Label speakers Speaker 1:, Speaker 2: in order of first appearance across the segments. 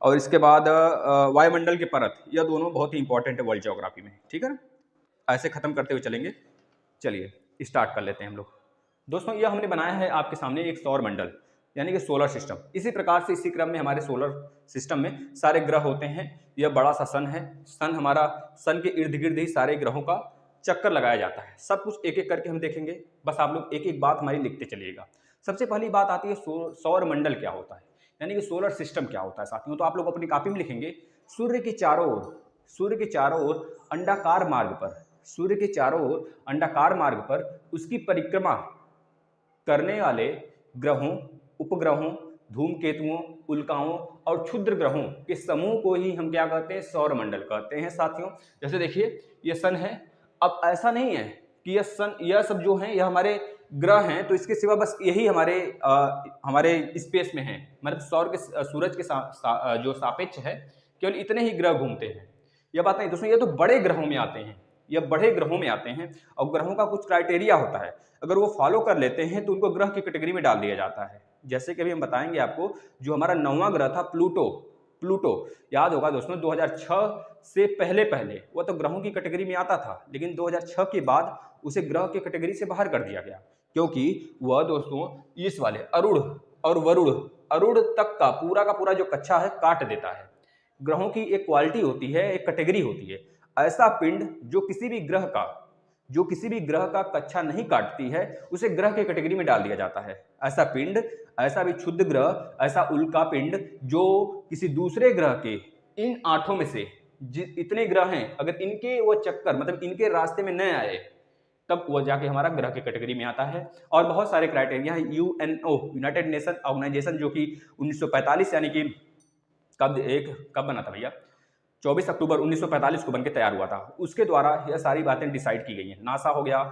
Speaker 1: और इसके बाद वायुमंडल की परत, यह दोनों बहुत ही इंपॉर्टेंट है वर्ल्ड ज्योग्राफी में, ठीक है ना। ऐसे खत्म करते हुए चलेंगे। चलिए स्टार्ट कर लेते हैं हम लोग। दोस्तों यह हमने बनाया है आपके सामने एक सौर मंडल, यानी कि सोलर सिस्टम। इसी प्रकार से इसी क्रम में हमारे सोलर सिस्टम में सारे ग्रह होते हैं। यह बड़ा सा सन है। सन हमारा, सन के इर्द गिर्द ही सारे ग्रहों का चक्कर लगाया जाता है। सब कुछ एक एक करके हम देखेंगे, बस आप लोग एक एक बात हमारी लिखते चलिएगा। सबसे पहली बात आती है सौर मंडल क्या होता है, यानी कि सोलर सिस्टम क्या होता है साथियों। तो आप लोग अपनी कॉपी में लिखेंगे, सूर्य के चारों ओर, सूर्य के चारों ओर अंडाकार मार्ग पर, सूर्य के चारों ओर अंडाकार मार्ग पर उसकी परिक्रमा करने वाले ग्रहों, उपग्रहों, धूमकेतुओं, उल्काओं और क्षुद्र ग्रहों के समूह को ही हम क्या कहते हैं, सौरमंडल कहते हैं साथियों। जैसे देखिए ये सन है। अब ऐसा नहीं है कि यह सन, यह सब जो है यह हमारे ग्रह हैं, तो इसके सिवा बस यही हमारे स्पेस में है, मतलब सौर के सूरज के जो सापेक्ष है केवल इतने ही ग्रह घूमते हैं। यह बात नहीं दोस्तों, ये तो बड़े ग्रहों में आते हैं, यह बड़े ग्रहों में आते हैं और ग्रहों का कुछ क्राइटेरिया होता है। अगर वो फॉलो कर लेते हैं तो उनको ग्रह की कैटेगरी में डाल दिया जाता है। जैसे कि अभी हम बताएंगे आपको, जो हमारा 9वां ग्रह था प्लूटो, प्लूटो याद होगा दोस्तों 2006 से पहले पहले वह तो ग्रहों की कैटेगरी में आता था, लेकिन 2006 के बाद उसे ग्रह की कैटेगरी से बाहर कर दिया गया, क्योंकि वह दोस्तों इस वाले अरुण और वरुण, अरुण तक का पूरा जो कक्षा है काट देता है। ग्रहों की एक क्वालिटी होती है, एक कैटेगरी होती है। ऐसा पिंड जो किसी भी ग्रह का कक्षा नहीं काटती है उसे ग्रह के कैटेगरी में डाल दिया जाता है। ऐसा पिंड, ऐसा भी क्षुद्र ग्रह, ऐसा उल्का पिंड जो किसी दूसरे ग्रह के इन 8 में से इतने ग्रह हैं, अगर इनके वो चक्कर मतलब इनके रास्ते में न आए तब वो जाके हमारा ग्रह की कैटेगरी में आता है। और बहुत सारे क्राइटेरिया है। यूएनओ, यूनाइटेड नेशन ऑर्गेनाइजेशन, जो कि 1945 यानी कि कब बना था भैया, 24 अक्टूबर 1945 को बनके तैयार हुआ था, उसके द्वारा यह सारी बातें डिसाइड की गई हैं। नासा हो गया,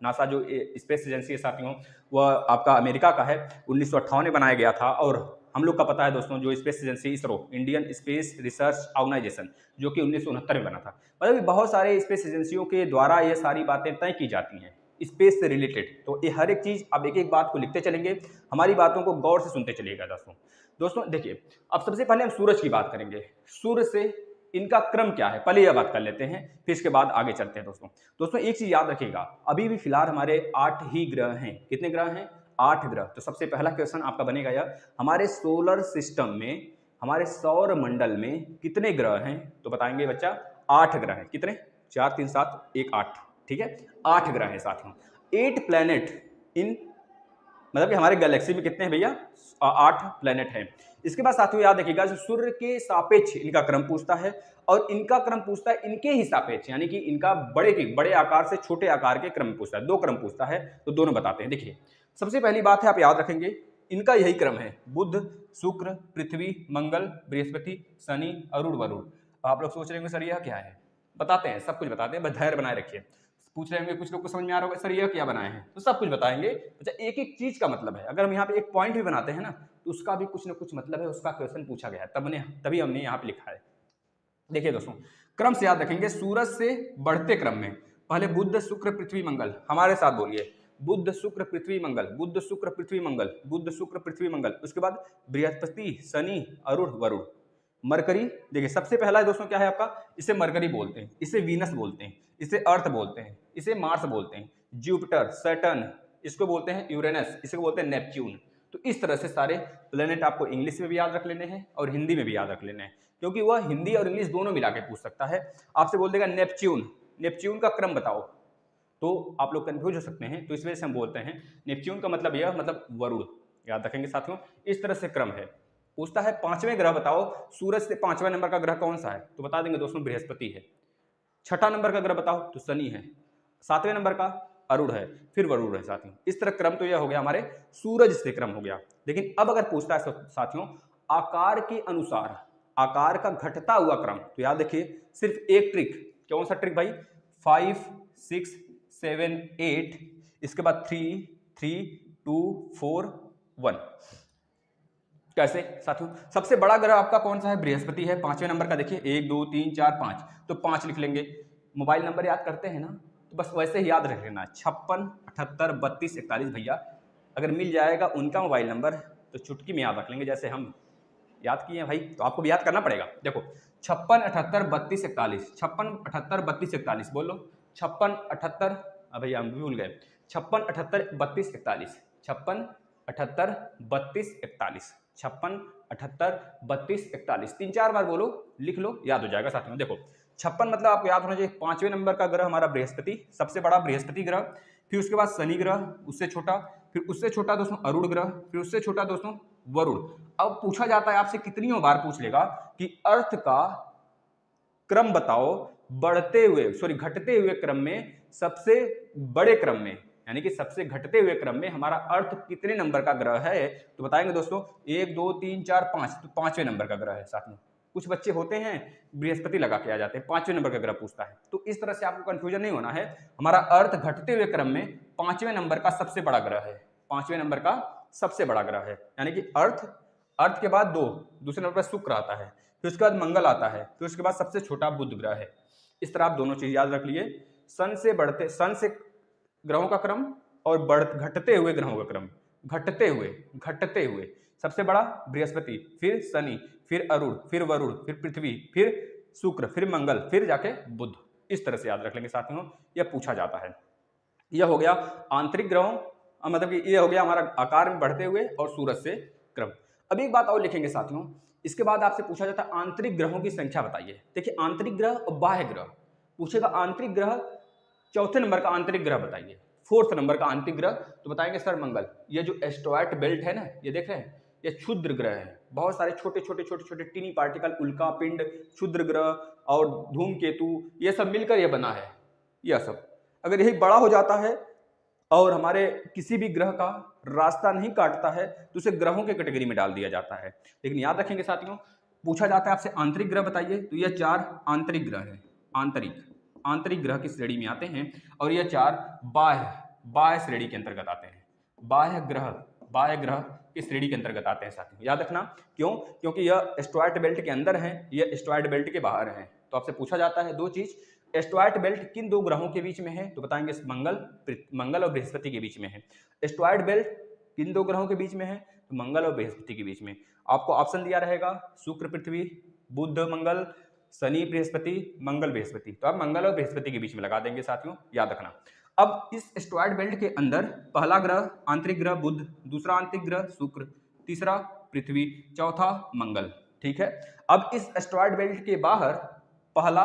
Speaker 1: नासा जो स्पेस एजेंसी है साथियों, वह आपका अमेरिका का है, 1958 में बनाया गया था। और हम लोग का पता है दोस्तों जो space agency ISRO, Indian space research organisation, जो कि 1969 में बना था। मतलब बहुत सारे स्पेस एजेंसियों के द्वारा ये सारी बातें तय की जाती हैं स्पेस से रिलेटेड। तो ये हर एक चीज़, अब एक एक बात को लिखते चलेंगे, हमारी बातों को गौर से सुनते चलिएगा दोस्तों। दोस्तों देखिए, अब सबसे पहले हम सूरज की बात करेंगे। सूर्य से इनका क्रम क्या है, पहले यह बात कर लेते हैं, फिर इसके बाद आगे चलते हैं दोस्तों एक चीज याद रखिएगा, अभी भी फिलहाल हमारे 8 ही ग्रह हैं। कितने ग्रह हैं? 8 ग्रह। तो सबसे पहला क्वेश्चन आपका बनेगा यह, हमारे सोलर सिस्टम में, हमारे सौर मंडल में कितने ग्रह हैं? तो बताएंगे बच्चा 8 ग्रह हैं। कितने? 4 3 7 1 8, ठीक है, 8 ग्रह हैं साथियों। 8 प्लैनेट इन, मतलब कि हमारे गैलेक्सी में कितने हैं भैया? 8 प्लैनेट हैं। इसके बाद साथियों याद रखिएगा, सूर्य के सापेक्ष इनका क्रम पूछता है और इनका क्रम पूछता है इनके ही सापेक्ष, यानी कि इनका बड़े आकार से छोटे आकार के क्रम पूछता है। 2 क्रम पूछता है, तो दोनों बताते हैं। देखिए सबसे पहली बात है, आप याद रखेंगे इनका यही क्रम है, बुध, शुक्र, पृथ्वी, मंगल, बृहस्पति, शनि, अरुण, वरुण। आप लोग सोच रहे होंगे सर यह क्या है, बताते हैं, सब कुछ बताते हैं, बस धैर्य बनाए रखिए। पूछ रहे होंगे कुछ लोग को समझ में आ रहा होगा सर यह क्या बनाए हैं, तो सब कुछ बताएंगे। अच्छा, एक एक चीज का मतलब है, अगर हम यहाँ पे एक पॉइंट भी बनाते हैं ना तो उसका भी कुछ ना कुछ मतलब है, उसका क्वेश्चन पूछा गया है, तभी हमने यहाँ पे लिखा है। देखिए दोस्तों, क्रम से याद रखेंगे, सूरज से बढ़ते क्रम में पहले बुध, शुक्र, पृथ्वी, मंगल। हमारे साथ बोलिए, बुध, शुक्र, पृथ्वी, मंगल, बुध, शुक्र, पृथ्वी, मंगल, बुध, शुक्र, पृथ्वी, मंगल। उसके बाद बृहस्पति, शनि, अरुण, वरुण, मरकरी। देखिए सबसे पहला है दोस्तों क्या है आपका, इसे मरकरी बोलते हैं, इसे वीनस बोलते हैं, इसे अर्थ बोलते हैं, इसे मार्स बोलते हैं, जुपिटर, सैटर्न, इसको बोलते हैं यूरेनस, इसको बोलते हैं नेपच्यून। तो इस तरह से सारे प्लेनेट आपको इंग्लिश में भी याद रख लेने हैं और हिंदी में भी याद रख लेने हैं, क्योंकि वह हिंदी और इंग्लिश दोनों मिला के पूछ सकता है। आपसे बोल देगा नेपच्यून, नेपच्यून का क्रम बताओ, तो आप लोग कंफ्यूज हो सकते हैं। तो इस वजह से हम बोलते हैं नेपच्यून का मतलब यह, मतलब वरुण। याद रखेंगे साथियों, इस तरह से क्रम है। पूछता है 5वें ग्रह बताओ, सूरज से 5वें नंबर का ग्रह कौन सा है? तो बता देंगे दोस्तों बृहस्पति है। 6ठा नंबर का ग्रह बताओ, तो शनि है। 7वें नंबर का अरुण है, फिर वरुण है साथियों। इस तरह क्रम तो यह हो गया हमारे सूरज से क्रम हो गया। लेकिन अब अगर पूछता है साथियों आकार के अनुसार, आकार का घटता हुआ क्रम, तो याद देखिए सिर्फ एक ट्रिक। कौन सा ट्रिक भाई? 5 6 7 8, इसके बाद 3 3 2 4 1। कैसे साथियों? सबसे बड़ा ग्रह आपका कौन सा है? बृहस्पति है। 5वें नंबर का देखिए 1 2 3 4 5, तो 5 लिख लेंगे। मोबाइल नंबर याद करते हैं ना, तो बस वैसे ही याद रख लेना, 56 78 32 41। भैया अगर मिल जाएगा उनका मोबाइल नंबर तो चुटकी में याद रख लेंगे, जैसे हम याद किए हैं भाई, तो आपको भी याद करना पड़ेगा। देखो 56, 78, 32, 41, 56, 78, 32, 41, बोल लो 56, 78, भाई हम भी भूल गए, 56, 78, 32, 41, 56, 78, 32, 41, 56, 78, 32, 41, 3-4 बार बोलो, लिख लो, याद हो जाएगा साथियों। देखो 56 मतलब आपको याद होना चाहिए 5वें नंबर का ग्रह हमारा बृहस्पति, सबसे बड़ा बृहस्पति ग्रह, फिर उसके बाद शनि ग्रह, उससे छोटा, फिर उससे छोटा दोस्तों अरुण ग्रह, फिर उससे छोटा दोस्तों वरुण। अब पूछा जाता है आपसे कितनी बार पूछ लेगा कि अर्थ का क्रम बताओ, बढ़ते हुए घटते हुए क्रम में सबसे बड़े क्रम में, यानी कि सबसे घटते हुए क्रम में हमारा अर्थ कितने नंबर का ग्रह है, तो बताएंगे दोस्तों 1 2 3 4 5, तो 5वें नंबर का ग्रह है साथ में। कुछ बच्चे होते हैं बृहस्पति लगा के आ जाते हैं, 5वें नंबर का ग्रह पूछता है, तो इस तरह से आपको कंफ्यूजन नहीं होना है। हमारा अर्थ घटते हुए क्रम में 5वें नंबर का सबसे बड़ा ग्रह है, 5वें नंबर का सबसे बड़ा ग्रह है, यानी कि अर्थ के बाद दूसरे नंबर पर शुक्र आता है, फिर उसके बाद मंगल आता है, फिर उसके बाद सबसे छोटा बुध ग्रह है। इस तरह आप दोनों चीज याद रख लिए, सन से ग्रहों का क्रम और घटते हुए ग्रहों का क्रम, घटते हुए सबसे बड़ा बृहस्पति, फिर शनि, फिर अरुण, फिर वरुण, फिर पृथ्वी, फिर शुक्र, फिर मंगल, फिर जाके बुध। इस तरह से याद रख लेंगे साथियों, यह पूछा जाता है। यह हो गया आंतरिक ग्रहों, मतलब कि यह हो गया हमारा आकार में बढ़ते हुए और सूरज से क्रम। अब एक बात और लिखेंगे साथियों, इसके बाद आपसे पूछा जाता है आंतरिक ग्रहों की संख्या बताइए। देखिए आंतरिक ग्रह और बाह्य ग्रह पूछेगा, आंतरिक ग्रह चौथे नंबर का आंतरिक ग्रह बताइए, 4th नंबर का आंतरिक ग्रह, तो बताएंगे सर मंगल। ये जो एस्ट्रॉयड बेल्ट है ना, ये देख रहे हैं, ये क्षुद्र ग्रह है, बहुत सारे छोटे छोटे टीनी पार्टिकल, उल्का पिंड, क्षुद्र ग्रह और धूमकेतु, ये सब मिलकर ये बना है। यह सब अगर यही बड़ा हो जाता है और हमारे किसी भी ग्रह का रास्ता नहीं काटता है तो उसे ग्रहों के कैटेगरी में डाल दिया जाता है। लेकिन याद रखेंगे साथियों, पूछा जाता है आपसे आंतरिक ग्रह बताइए, तो यह 4 आंतरिक ग्रह है, आंतरिक ग्रह की श्रेणी में आते हैं, और यह 4 बाह्य श्रेणी के अंतर्गत आते हैं, बाह्य ग्रह की श्रेणी के अंतर्गत आते हैं साथियों। याद रखना क्यों, क्योंकि यह एस्ट्रॉयड बेल्ट के अंदर है, यह एस्ट्रॉयड बेल्ट के बाहर है। तो आपसे पूछा जाता है दो चीज, एस्ट्रॉयड बेल्ट किन दो ग्रहों के बीच में है, तो बताएंगे मंगल और बृहस्पति के बीच में है। एस्ट्रॉयड बेल्ट किन दो ग्रहों के बीच में है, तो मंगल और बृहस्पति के बीच में। आपको ऑप्शन दिया रहेगा शुक्र पृथ्वी, बुध मंगल, शनि बृहस्पति, मंगल बृहस्पति, तो आप मंगल और बृहस्पति के बीच में लगा देंगे साथियों, याद रखना। अब इस एस्ट्रॉयड बेल्ट के अंदर पहला ग्रह आंतरिक ग्रह बुध, दूसरा आंतरिक ग्रह शुक्र, तीसरा पृथ्वी, चौथा मंगल, ठीक है। अब इस एस्ट्रॉयड बेल्ट के बाहर पहला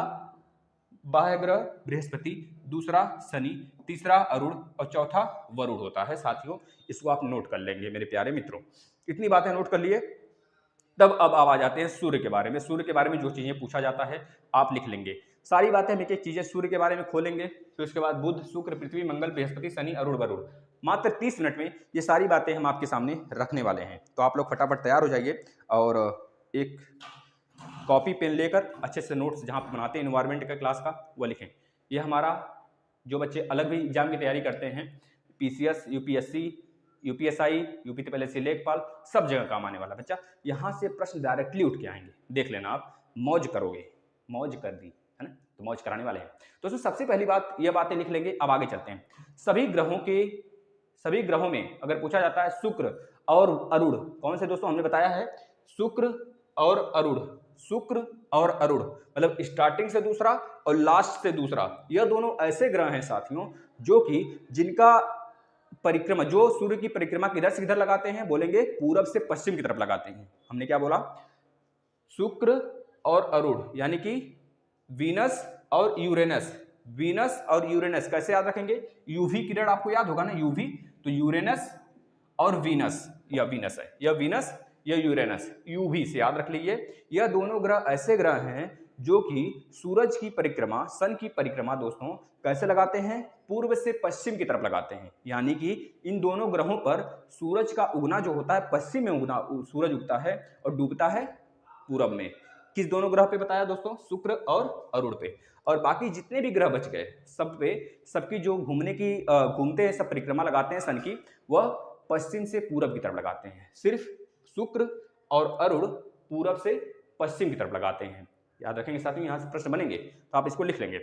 Speaker 1: बाह्य ग्रह बृहस्पति, दूसरा शनि, तीसरा अरुण और चौथा वरुण होता है साथियों। इसको आप नोट कर लेंगे मेरे प्यारे मित्रों, इतनी बातें नोट कर लिए। तब अब आ जाते हैं सूर्य के बारे में। सूर्य के बारे में जो चीजें पूछा जाता है आप लिख लेंगे, सारी बातें हम एक एक चीजें सूर्य के बारे में खोलेंगे, फिर उसके बाद बुध, शुक्र, पृथ्वी, मंगल, बृहस्पति, शनि, अरुण, वरुण, मात्र 30 मिनट में ये सारी बातें हम आपके सामने रखने वाले हैं। तो आप लोग फटाफट तैयार हो जाइए और एक कॉपी पेन लेकर अच्छे से नोट्स जहाँ पर बनाते हैं इन्वायरमेंट का क्लास का वो लिखें। ये हमारा जो बच्चे अलग भी एग्जाम की तैयारी करते हैं, PCS, UPSC, UPSI, यूपी तो पहले से लेखपाल, सब जगह काम आने वाला बच्चा, यहाँ से प्रश्न डायरेक्टली उठ के आएंगे, देख लेना आप, मौज करोगे, मौज कर दी है ना, तो मौज कराने वाले हैं। तो सबसे पहली बात ये बातें लिख लेंगे। अब आगे चलते हैं, सभी ग्रहों में अगर पूछा जाता है शुक्र और अरुण, कौन से दोस्तों हमने बताया है, शुक्र और अरुण, मतलब स्टार्टिंग से दूसरा और लास्ट से दूसरा, यह दोनों ऐसे ग्रह हैं साथियों जो कि जिनका परिक्रमा, जो सूर्य की परिक्रमा किधर से किधर लगाते हैं, बोलेंगे पूरब से पश्चिम की तरफ लगाते हैं। हमने क्या बोला, शुक्र और अरुण, यानी कि वीनस और यूरेनस कैसे याद रखेंगे, यूवी किरण आपको याद होगा ना, यूवी, तो यूरेनस और वीनस, यह वीनस है, यह वीनस, यह यूरेनस, यूवी से याद रख लीजिए। यह दोनों ग्रह ऐसे ग्रह हैं जो कि सूरज की परिक्रमा, सन की परिक्रमा दोस्तों कैसे लगाते हैं, पूर्व से पश्चिम की तरफ लगाते हैं। यानी कि इन दोनों ग्रहों पर सूरज का उगना जो होता है, पश्चिम में उगना सूरज उगता है और डूबता है पूरब में। किस दोनों ग्रह पे बताया दोस्तों, शुक्र और अरुण पे। और बाकी जितने भी ग्रह बच गए सब पे, सबकी जो घूमते हैं, सब परिक्रमा लगाते हैं सन की, वह पश्चिम से पूरब की तरफ लगाते हैं। सिर्फ शुक्र और अरुण पूरब से पश्चिम की तरफ लगाते हैं। याद रखेंगे साथियों, यहां से प्रश्न बनेंगे तो आप इसको लिख लेंगे।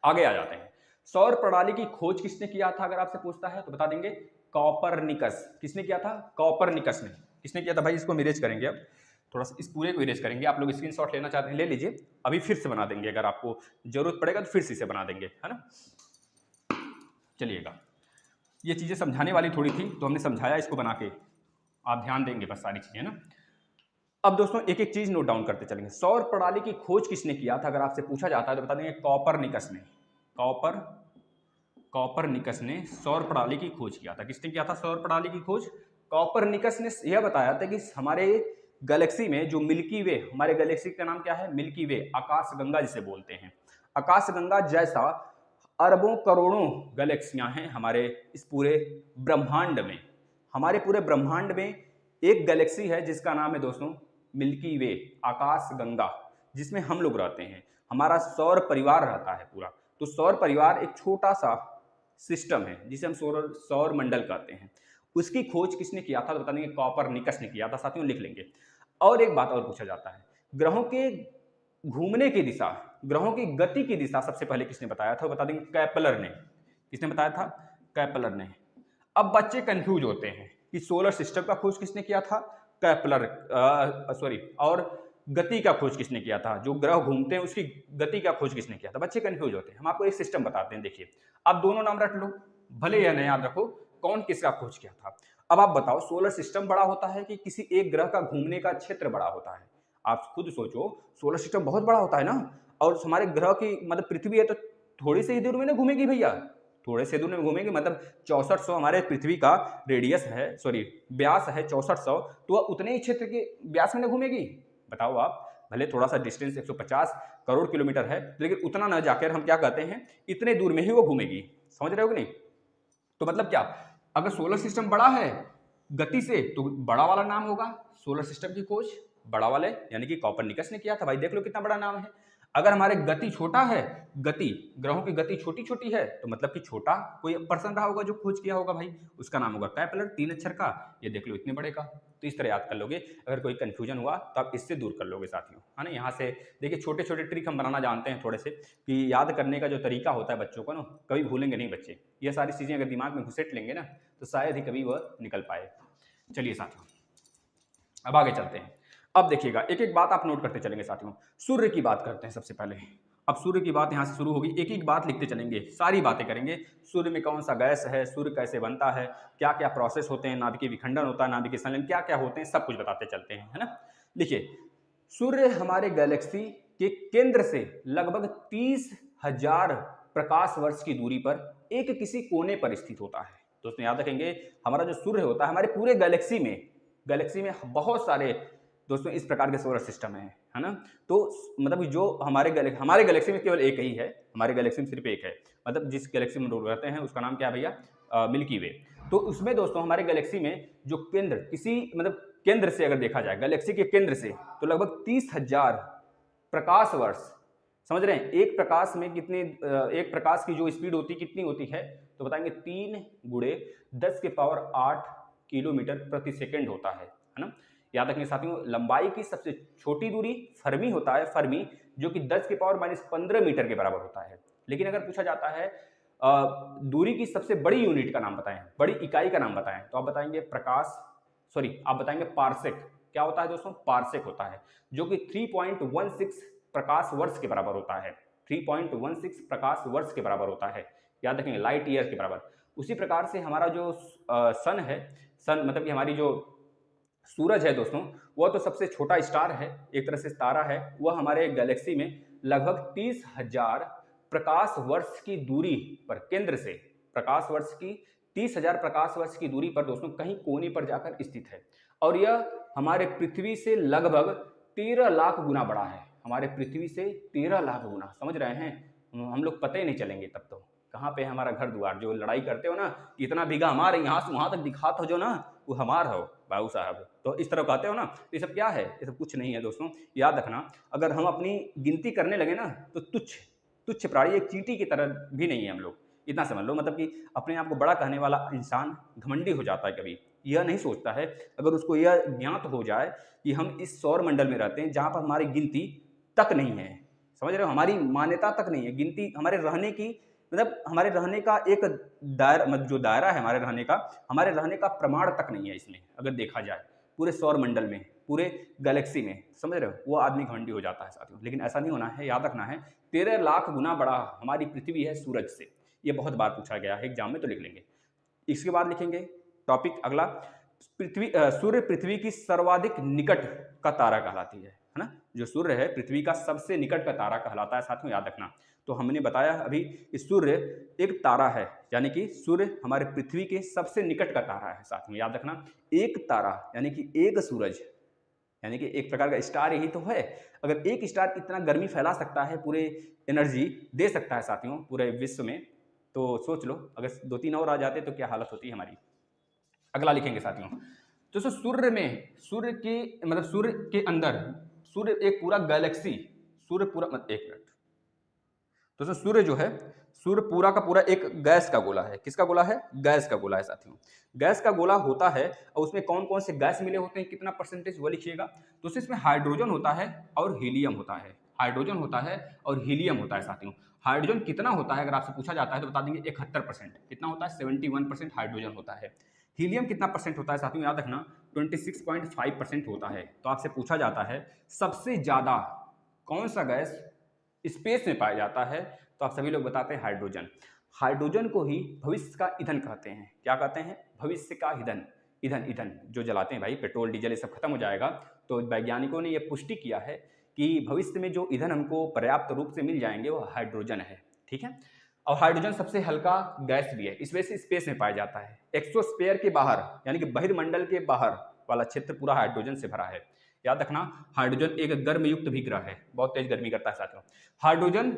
Speaker 1: आगे आ जाते हैं, सौर प्रणाली की खोज किसने किया था, अगर आपसे पूछता है तो बता देंगे कॉपरनिकस। किसने किया था, कॉपरनिकस ने। किसने किया था भाई, इसको हम इरेज करेंगे अब थोड़ा सा इस पूरे को इरेज करेंगे। आप लोग स्क्रीनशॉट लेना चाहते हैं ले लीजिए, अभी फिर से बना देंगे, अगर आपको जरूरत पड़ेगा तो फिर से इसे बना देंगे, है ना। चलिएगा, ये चीज़ें समझाने वाली थोड़ी थी तो हमने समझाया इसको बना के, आप ध्यान देंगे बस सारी चीज़ें ना। अब दोस्तों एक एक चीज़ नोट डाउन करते चलेंगे। सौर प्रणाली की खोज किसने किया था, अगर आपसे पूछा जाता है तो बता देंगे कॉपरनिकस ने। कॉपरनिकस ने सौर प्रणाली की खोज किया था। किसने किया था सौर प्रणाली की खोज? कॉपरनिकस ने यह बताया था कि हमारे गैलेक्सी में जो मिल्की वे, हमारे गैलेक्सी का नाम क्या है? मिल्की वे, आकाशगंगा जिसे बोलते हैं। आकाशगंगा जैसा अरबों करोड़ों गैलेक्सियां हैं हमारे इस पूरे ब्रह्मांड में। हमारे पूरे ब्रह्मांड में एक गैलेक्सी है जिसका नाम है दोस्तों मिल्की वे, आकाशगंगा, जिसमें हम लोग रहते हैं, हमारा सौर परिवार रहता है पूरा। तो सौर परिवार एक छोटा सा सिस्टम है जिसे हम सौर मंडल कहते हैं। उसकी खोज किसने किया था तो बता देंगे कॉपरनिकस ने किया था। साथियों लिख लेंगे। और एक बात और पूछा जाता है, ग्रहों के घूमने की दिशा, ग्रहों की गति की दिशा सबसे पहले किसने बताया था? बता देंगे केपलर ने। किसने बताया था? केपलर ने। अब बच्चे कंफ्यूज होते हैं कि सोलर सिस्टम का खोज किसने किया था? केपलर, और गति का खोज किसने किया था? जो ग्रह घूमते हैं उसकी गति का खोज किसने किया था? बच्चे कंफ्यूज होते हैं। हम आपको एक सिस्टम बताते हैं, देखिए आप दोनों नाम रख लो, भले यह नहीं याद रखो कौन किसका खोज किया था। अब आप बताओ, सोलर सिस्टम बड़ा होता है कि किसी एक ग्रह का घूमने का क्षेत्र बड़ा होता है? आप खुद सोचो, सोलर सिस्टम बहुत बड़ा होता है ना, और हमारे ग्रह की मतलब पृथ्वी है तो थोड़ी सी ही दूर में ना घूमेगी भैया, थोड़े से दूर में घूमेंगे, मतलब 6400 हमारे पृथ्वी का रेडियस है, व्यास है 6400, तो वह उतने ही क्षेत्र के व्यास में ना घूमेगी? बताओ आप, भले थोड़ा सा डिस्टेंस 150 करोड़ किलोमीटर है, लेकिन उतना ना जाकर हम क्या कहते हैं, इतने दूर में ही वो घूमेगी। समझ रहे हो कि नहीं? तो मतलब क्या, अगर सोलर सिस्टम बड़ा है गति से तो बड़ा वाला नाम होगा सोलर सिस्टम की खोज, बड़ा वाले यानी कि कॉपरनिकस ने किया था। भाई देख लो कितना बड़ा नाम है। अगर हमारे गति छोटा है, गति ग्रहों की गति छोटी छोटी है, तो मतलब कि छोटा कोई पर्सन रहा होगा जो खोज किया होगा, भाई उसका नाम होगा केपलर, 3 अक्षर का, ये देख लो इतने बड़े का। तो इस तरह याद कर लोगे। अगर कोई कंफ्यूजन हुआ तो आप इससे दूर कर लोगे साथियों, है ना। यहाँ से देखिए छोटे छोटे ट्रिक हम बनाना जानते हैं थोड़े से, कि याद करने का जो तरीका होता है बच्चों का ना, कभी भूलेंगे नहीं बच्चे। ये सारी चीज़ें अगर दिमाग में घुसेट लेंगे ना तो शायद ही कभी वह निकल पाए। चलिए साथियों अब आगे चलते हैं। अब देखिएगा एक एक बात आप नोट करते चलेंगे साथियों। सूर्य की बात करते हैं सबसे पहले। अब सूर्य की बात यहाँ से शुरू होगी, एक एक बात लिखते चलेंगे, सारी बातें करेंगे। सूर्य में कौन सा गैस है, सूर्य कैसे बनता है, क्या क्या प्रोसेस होते हैं, नाभिकीय विखंडन होता है, नाभिकीय संलयन क्या क्या होते हैं, सब कुछ बताते चलते हैं, है ना। लिखिए, सूर्य हमारे गैलेक्सी के केंद्र से लगभग 30,000 प्रकाश वर्ष की दूरी पर एक किसी कोने पर स्थित होता है। दोस्तों याद रखेंगे, हमारा जो सूर्य होता है, हमारे पूरे गैलेक्सी में बहुत सारे दोस्तों इस प्रकार के सोलर सिस्टम है ना। तो मतलब जो हमारे गैलेक्सी में केवल एक ही है, हमारे गैलेक्सी में सिर्फ एक है, मतलब जिस गैलेक्सी में हम लोग रहते हैं उसका नाम क्या है भैया? मिल्की वे। तो उसमें दोस्तों हमारे गैलेक्सी में जो केंद्र, किसी मतलब केंद्र से अगर देखा जाए, गैलेक्सी के केंद्र से, तो लगभग 30,000 प्रकाश वर्ष, समझ रहे हैं? एक प्रकाश में कितने, एक प्रकाश की जो स्पीड होती कितनी होती है तो बताएंगे 3 × 10⁸ किलोमीटर प्रति सेकेंड होता है ना। याद रखने साथियों, लंबाई की सबसे छोटी दूरी फर्मी होता है, फर्मी, जो कि 10⁻15 मीटर के बराबर होता है। लेकिन अगर पूछा जाता है दूरी की सबसे बड़ी यूनिट का नाम बताएं, बड़ी इकाई का नाम बताएं, तो आप बताएंगे आप बताएंगे पार्सेक। क्या होता है दोस्तों? पार्सेक होता है, जो कि 3.16 प्रकाश वर्ष के बराबर होता है। 3.16 प्रकाश वर्ष के बराबर होता है, याद रखेंगे, लाइट ईयर के बराबर। उसी प्रकार से हमारा जो सन है, सन मतलब कि हमारी जो सूरज है दोस्तों, वह तो सबसे छोटा स्टार है, एक तरह से तारा है। वह हमारे गैलेक्सी में लगभग 30,000 प्रकाश वर्ष की दूरी पर, केंद्र से प्रकाश वर्ष की 30,000 प्रकाश वर्ष की दूरी पर दोस्तों कहीं कोने पर जाकर स्थित है। और यह हमारे पृथ्वी से लगभग 13 लाख गुना बड़ा है, हमारे पृथ्वी से 13 लाख गुना। समझ रहे हैं? हम लोग पता ही नहीं चलेंगे तब तो कहाँ पे हमारा घर द्वार। जो लड़ाई करते हो ना, इतना बीघा हमारे, यहाँ से वहाँ तक दिखाते हो जो ना, वो हमारा हो बाबू साहब, तो इस तरह कहते हो ना। तो ये सब क्या है? ये सब कुछ नहीं है दोस्तों। याद रखना, अगर हम अपनी गिनती करने लगे ना तो तुच्छ प्राणी, एक चींटी की तरह भी नहीं है हम लोग, इतना समझ लो। मतलब कि अपने आप को बड़ा कहने वाला इंसान घमंडी हो जाता है, कभी यह नहीं सोचता है, अगर उसको यह ज्ञात हो जाए कि हम इस सौर मंडल में रहते हैं जहाँ पर हमारी गिनती तक नहीं है, समझ रहे हो, हमारी मान्यता तक नहीं है, गिनती हमारे रहने की, मतलब हमारे रहने का एक दायरा, मतलब जो दायरा है हमारे रहने का प्रमाण तक नहीं है इसमें, अगर देखा जाए पूरे सौर मंडल में। पूरे गैलेक्सी में, समझ रहे हो, वो आदमी घमंडी हो जाता है साथियों। लेकिन ऐसा नहीं होना है, याद रखना है 13 लाख गुना बड़ा हमारी पृथ्वी है सूरज से। ये बहुत बार पूछा गया है एग्जाम में, तो लिख लेंगे। इसके बाद लिखेंगे टॉपिक अगला, सूर्य पृथ्वी की सर्वाधिक निकट का तारा कहलाती है ना। जो सूर्य है पृथ्वी का सबसे निकट का तारा कहलाता है साथियों, याद रखना। तो हमने बताया अभी सूर्य एक तारा है, यानी कि सूर्य हमारे पृथ्वी के सबसे निकट का तारा है साथियों, याद रखना। एक तारा यानी कि एक सूरज, यानी कि एक प्रकार का स्टार यही तो है। अगर एक स्टार इतना गर्मी फैला सकता है, पूरे एनर्जी दे सकता है साथियों पूरे विश्व में, तो सोच लो अगर 2-3 और आ जाते तो क्या हालत होती हमारी। अगला लिखेंगे साथियों, तो सूर्य के अंदर सूर्य एक पूरा गैलेक्सी, सूर्य पूरा एक मिनट, तो सूर्य जो है, सूर्य पूरा का पूरा एक गैस का गोला है। किसका गोला है? गैस का गोला है साथियों। गैस का गोला होता है और उसमें कौन कौन से गैस मिले होते हैं, कितना परसेंटेज, वो लिखिएगा। तो इसमें हाइड्रोजन होता है और हीलियम होता है, हाइड्रोजन होता है और हीलियम होता है साथियों। हाइड्रोजन कितना होता है अगर आपसे पूछा जाता है तो बता देंगे 71%। कितना होता है? 71% हाइड्रोजन होता है। हीलियम कितना परसेंट होता है साथियों, याद रखना 26.5% होता है। तो आपसे पूछा जाता है सबसे ज्यादा कौन सा गैस स्पेस में पाया जाता है, तो आप सभी लोग बताते हैं हाइड्रोजन। हाइड्रोजन को ही भविष्य का ईंधन कहते हैं। क्या कहते हैं? भविष्य का ईंधन। ईंधन जो जलाते हैं भाई, पेट्रोल डीजल ये सब खत्म हो जाएगा, तो वैज्ञानिकों ने यह पुष्टि किया है कि भविष्य में जो ईंधन हमको पर्याप्त रूप से मिल जाएंगे वो हाइड्रोजन है, ठीक है। और हाइड्रोजन सबसे हल्का गैस भी है, इस वजह से स्पेस में पाया जाता है। एक्सोस्फीयर के बाहर यानी कि बहिर्मंडल के बाहर वाला क्षेत्र पूरा हाइड्रोजन से भरा है। याद रखना हाइड्रोजन एक गर्म युक्त भी ग्रह है, बहुत तेज गर्मी करता है साथियों। हाइड्रोजन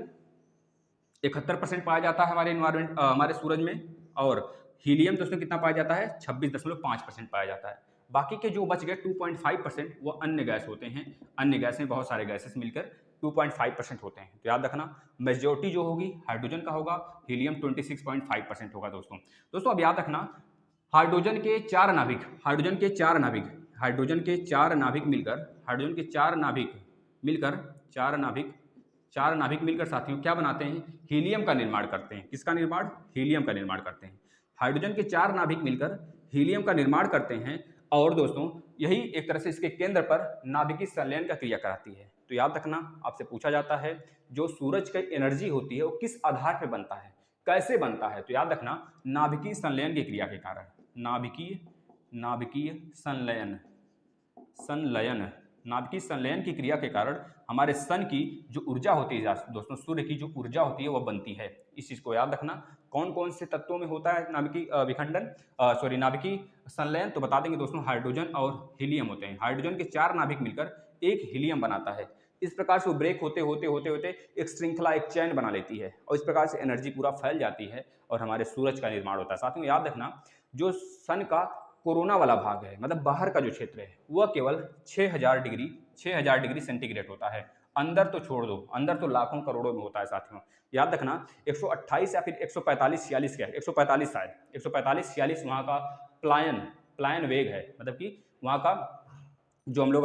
Speaker 1: 71% पाया जाता है हमारे एनवायरमेंट, हमारे सूरज में। और हीलियम तो उसमें कितना पाया जाता है? 26.5% पाया जाता है। बाकी के जो बच गए 2.5% वो अन्य गैस होते हैं। अन्य गैस में बहुत सारे गैसेस मिलकर 2.5% होते हैं। तो याद रखना मेजोरिटी जो होगी हाइड्रोजन का होगा, हीलियम 26.5% होगा दोस्तों। अब याद रखना हाइड्रोजन के चार नाभिक, हाइड्रोजन के चार नाभिक, हाइड्रोजन के चार नाभिक मिलकर, हाइड्रोजन के चार नाभिक मिलकर, चार नाभिक मिलकर साथियों क्या बनाते हैं? हीलियम का निर्माण करते हैं। किसका निर्माण? हीलियम का निर्माण करते हैं। हाइड्रोजन के चार नाभिक मिलकर हीलियम का निर्माण करते हैं। और दोस्तों यही एक तरह से इसके केंद्र पर नाभिकीय संलयन का क्रिया कराती है। तो याद रखना आपसे पूछा जाता है जो सूरज की एनर्जी होती है वो किस आधार पर बनता है, कैसे बनता है? तो याद रखना नाभिकीय संलयन की क्रिया के कारण। नाभिकीय संलयन की क्रिया के कारण हमारे सन की जो ऊर्जा होती है दोस्तों, सूर्य की जो ऊर्जा होती है वो बनती है। इस चीज को याद रखना। कौन कौन से तत्वों में होता है नाभिकीय विखंडन, नाभिकीय संलयन? तो बता देंगे दोस्तों हाइड्रोजन और हीलियम होते हैं। हाइड्रोजन के चार नाभिक मिलकर एक हीलियम बनाता है। इस प्रकार से वो ब्रेक होते होते एक श्रृंखला, एक चैन बना लेती है और इस प्रकार से एनर्जी पूरा फैल जाती है और हमारे सूरज का निर्माण होता है। साथ में याद रखना जो सन का कोरोना वाला भाग है, मतलब बाहर का जो क्षेत्र है, वह केवल 6000 डिग्री सेंटीग्रेड होता है। अंदर तो छोड़ दो, अंदर तो लाखों करोड़ों में होता है साथियों। याद रखना 128 या फिर 145-46 क्या है, 145 शायद 145-46 वहाँ का प्लायन वेग है। मतलब कि वहाँ का जो हम लोग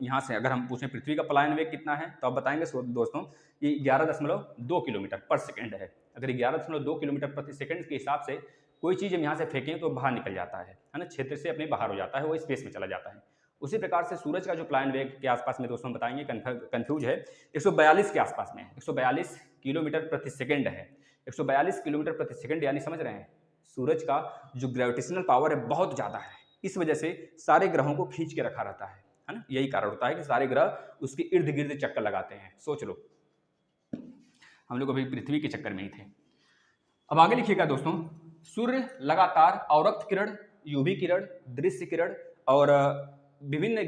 Speaker 1: यहाँ से अगर हम पूछें पृथ्वी का पलायन वेग कितना है तो आप बताएंगे दोस्तों ये 11.2 किलोमीटर पर सेकेंड है। अगर 11.2 किलोमीटर प्रति सेकेंड के हिसाब से कोई चीज़ हम यहाँ से फेंकें तो बाहर निकल जाता है ना, क्षेत्र से अपने बाहर हो जाता है, वो स्पेस में चला जाता है। उसी प्रकार से सूरज का जो प्लायन वेग के आसपास में दोस्तों बताएंगे, कन्फ्यूज है, 142 के आसपास में, 142 किलोमीटर प्रति सेकेंड है। 142 किलोमीटर प्रति सेकेंड यानी समझ रहे हैं सूरज का जो ग्रेविटेशनल पावर है बहुत ज़्यादा है। इस वजह से सारे ग्रहों को खींच के रखा रहता है ना। यही कारण होता है कि सारे ग्रह उसके इर्द गिर्द चक्कर लगाते हैं। सोच लो हम लोग अभी पृथ्वी के चक्कर में ही थे। अब आगे लिखिएगा दोस्तों, सूर्य लगातार अवरक्त किरण, यूवी किरण, दृश्य किरण और विभिन्न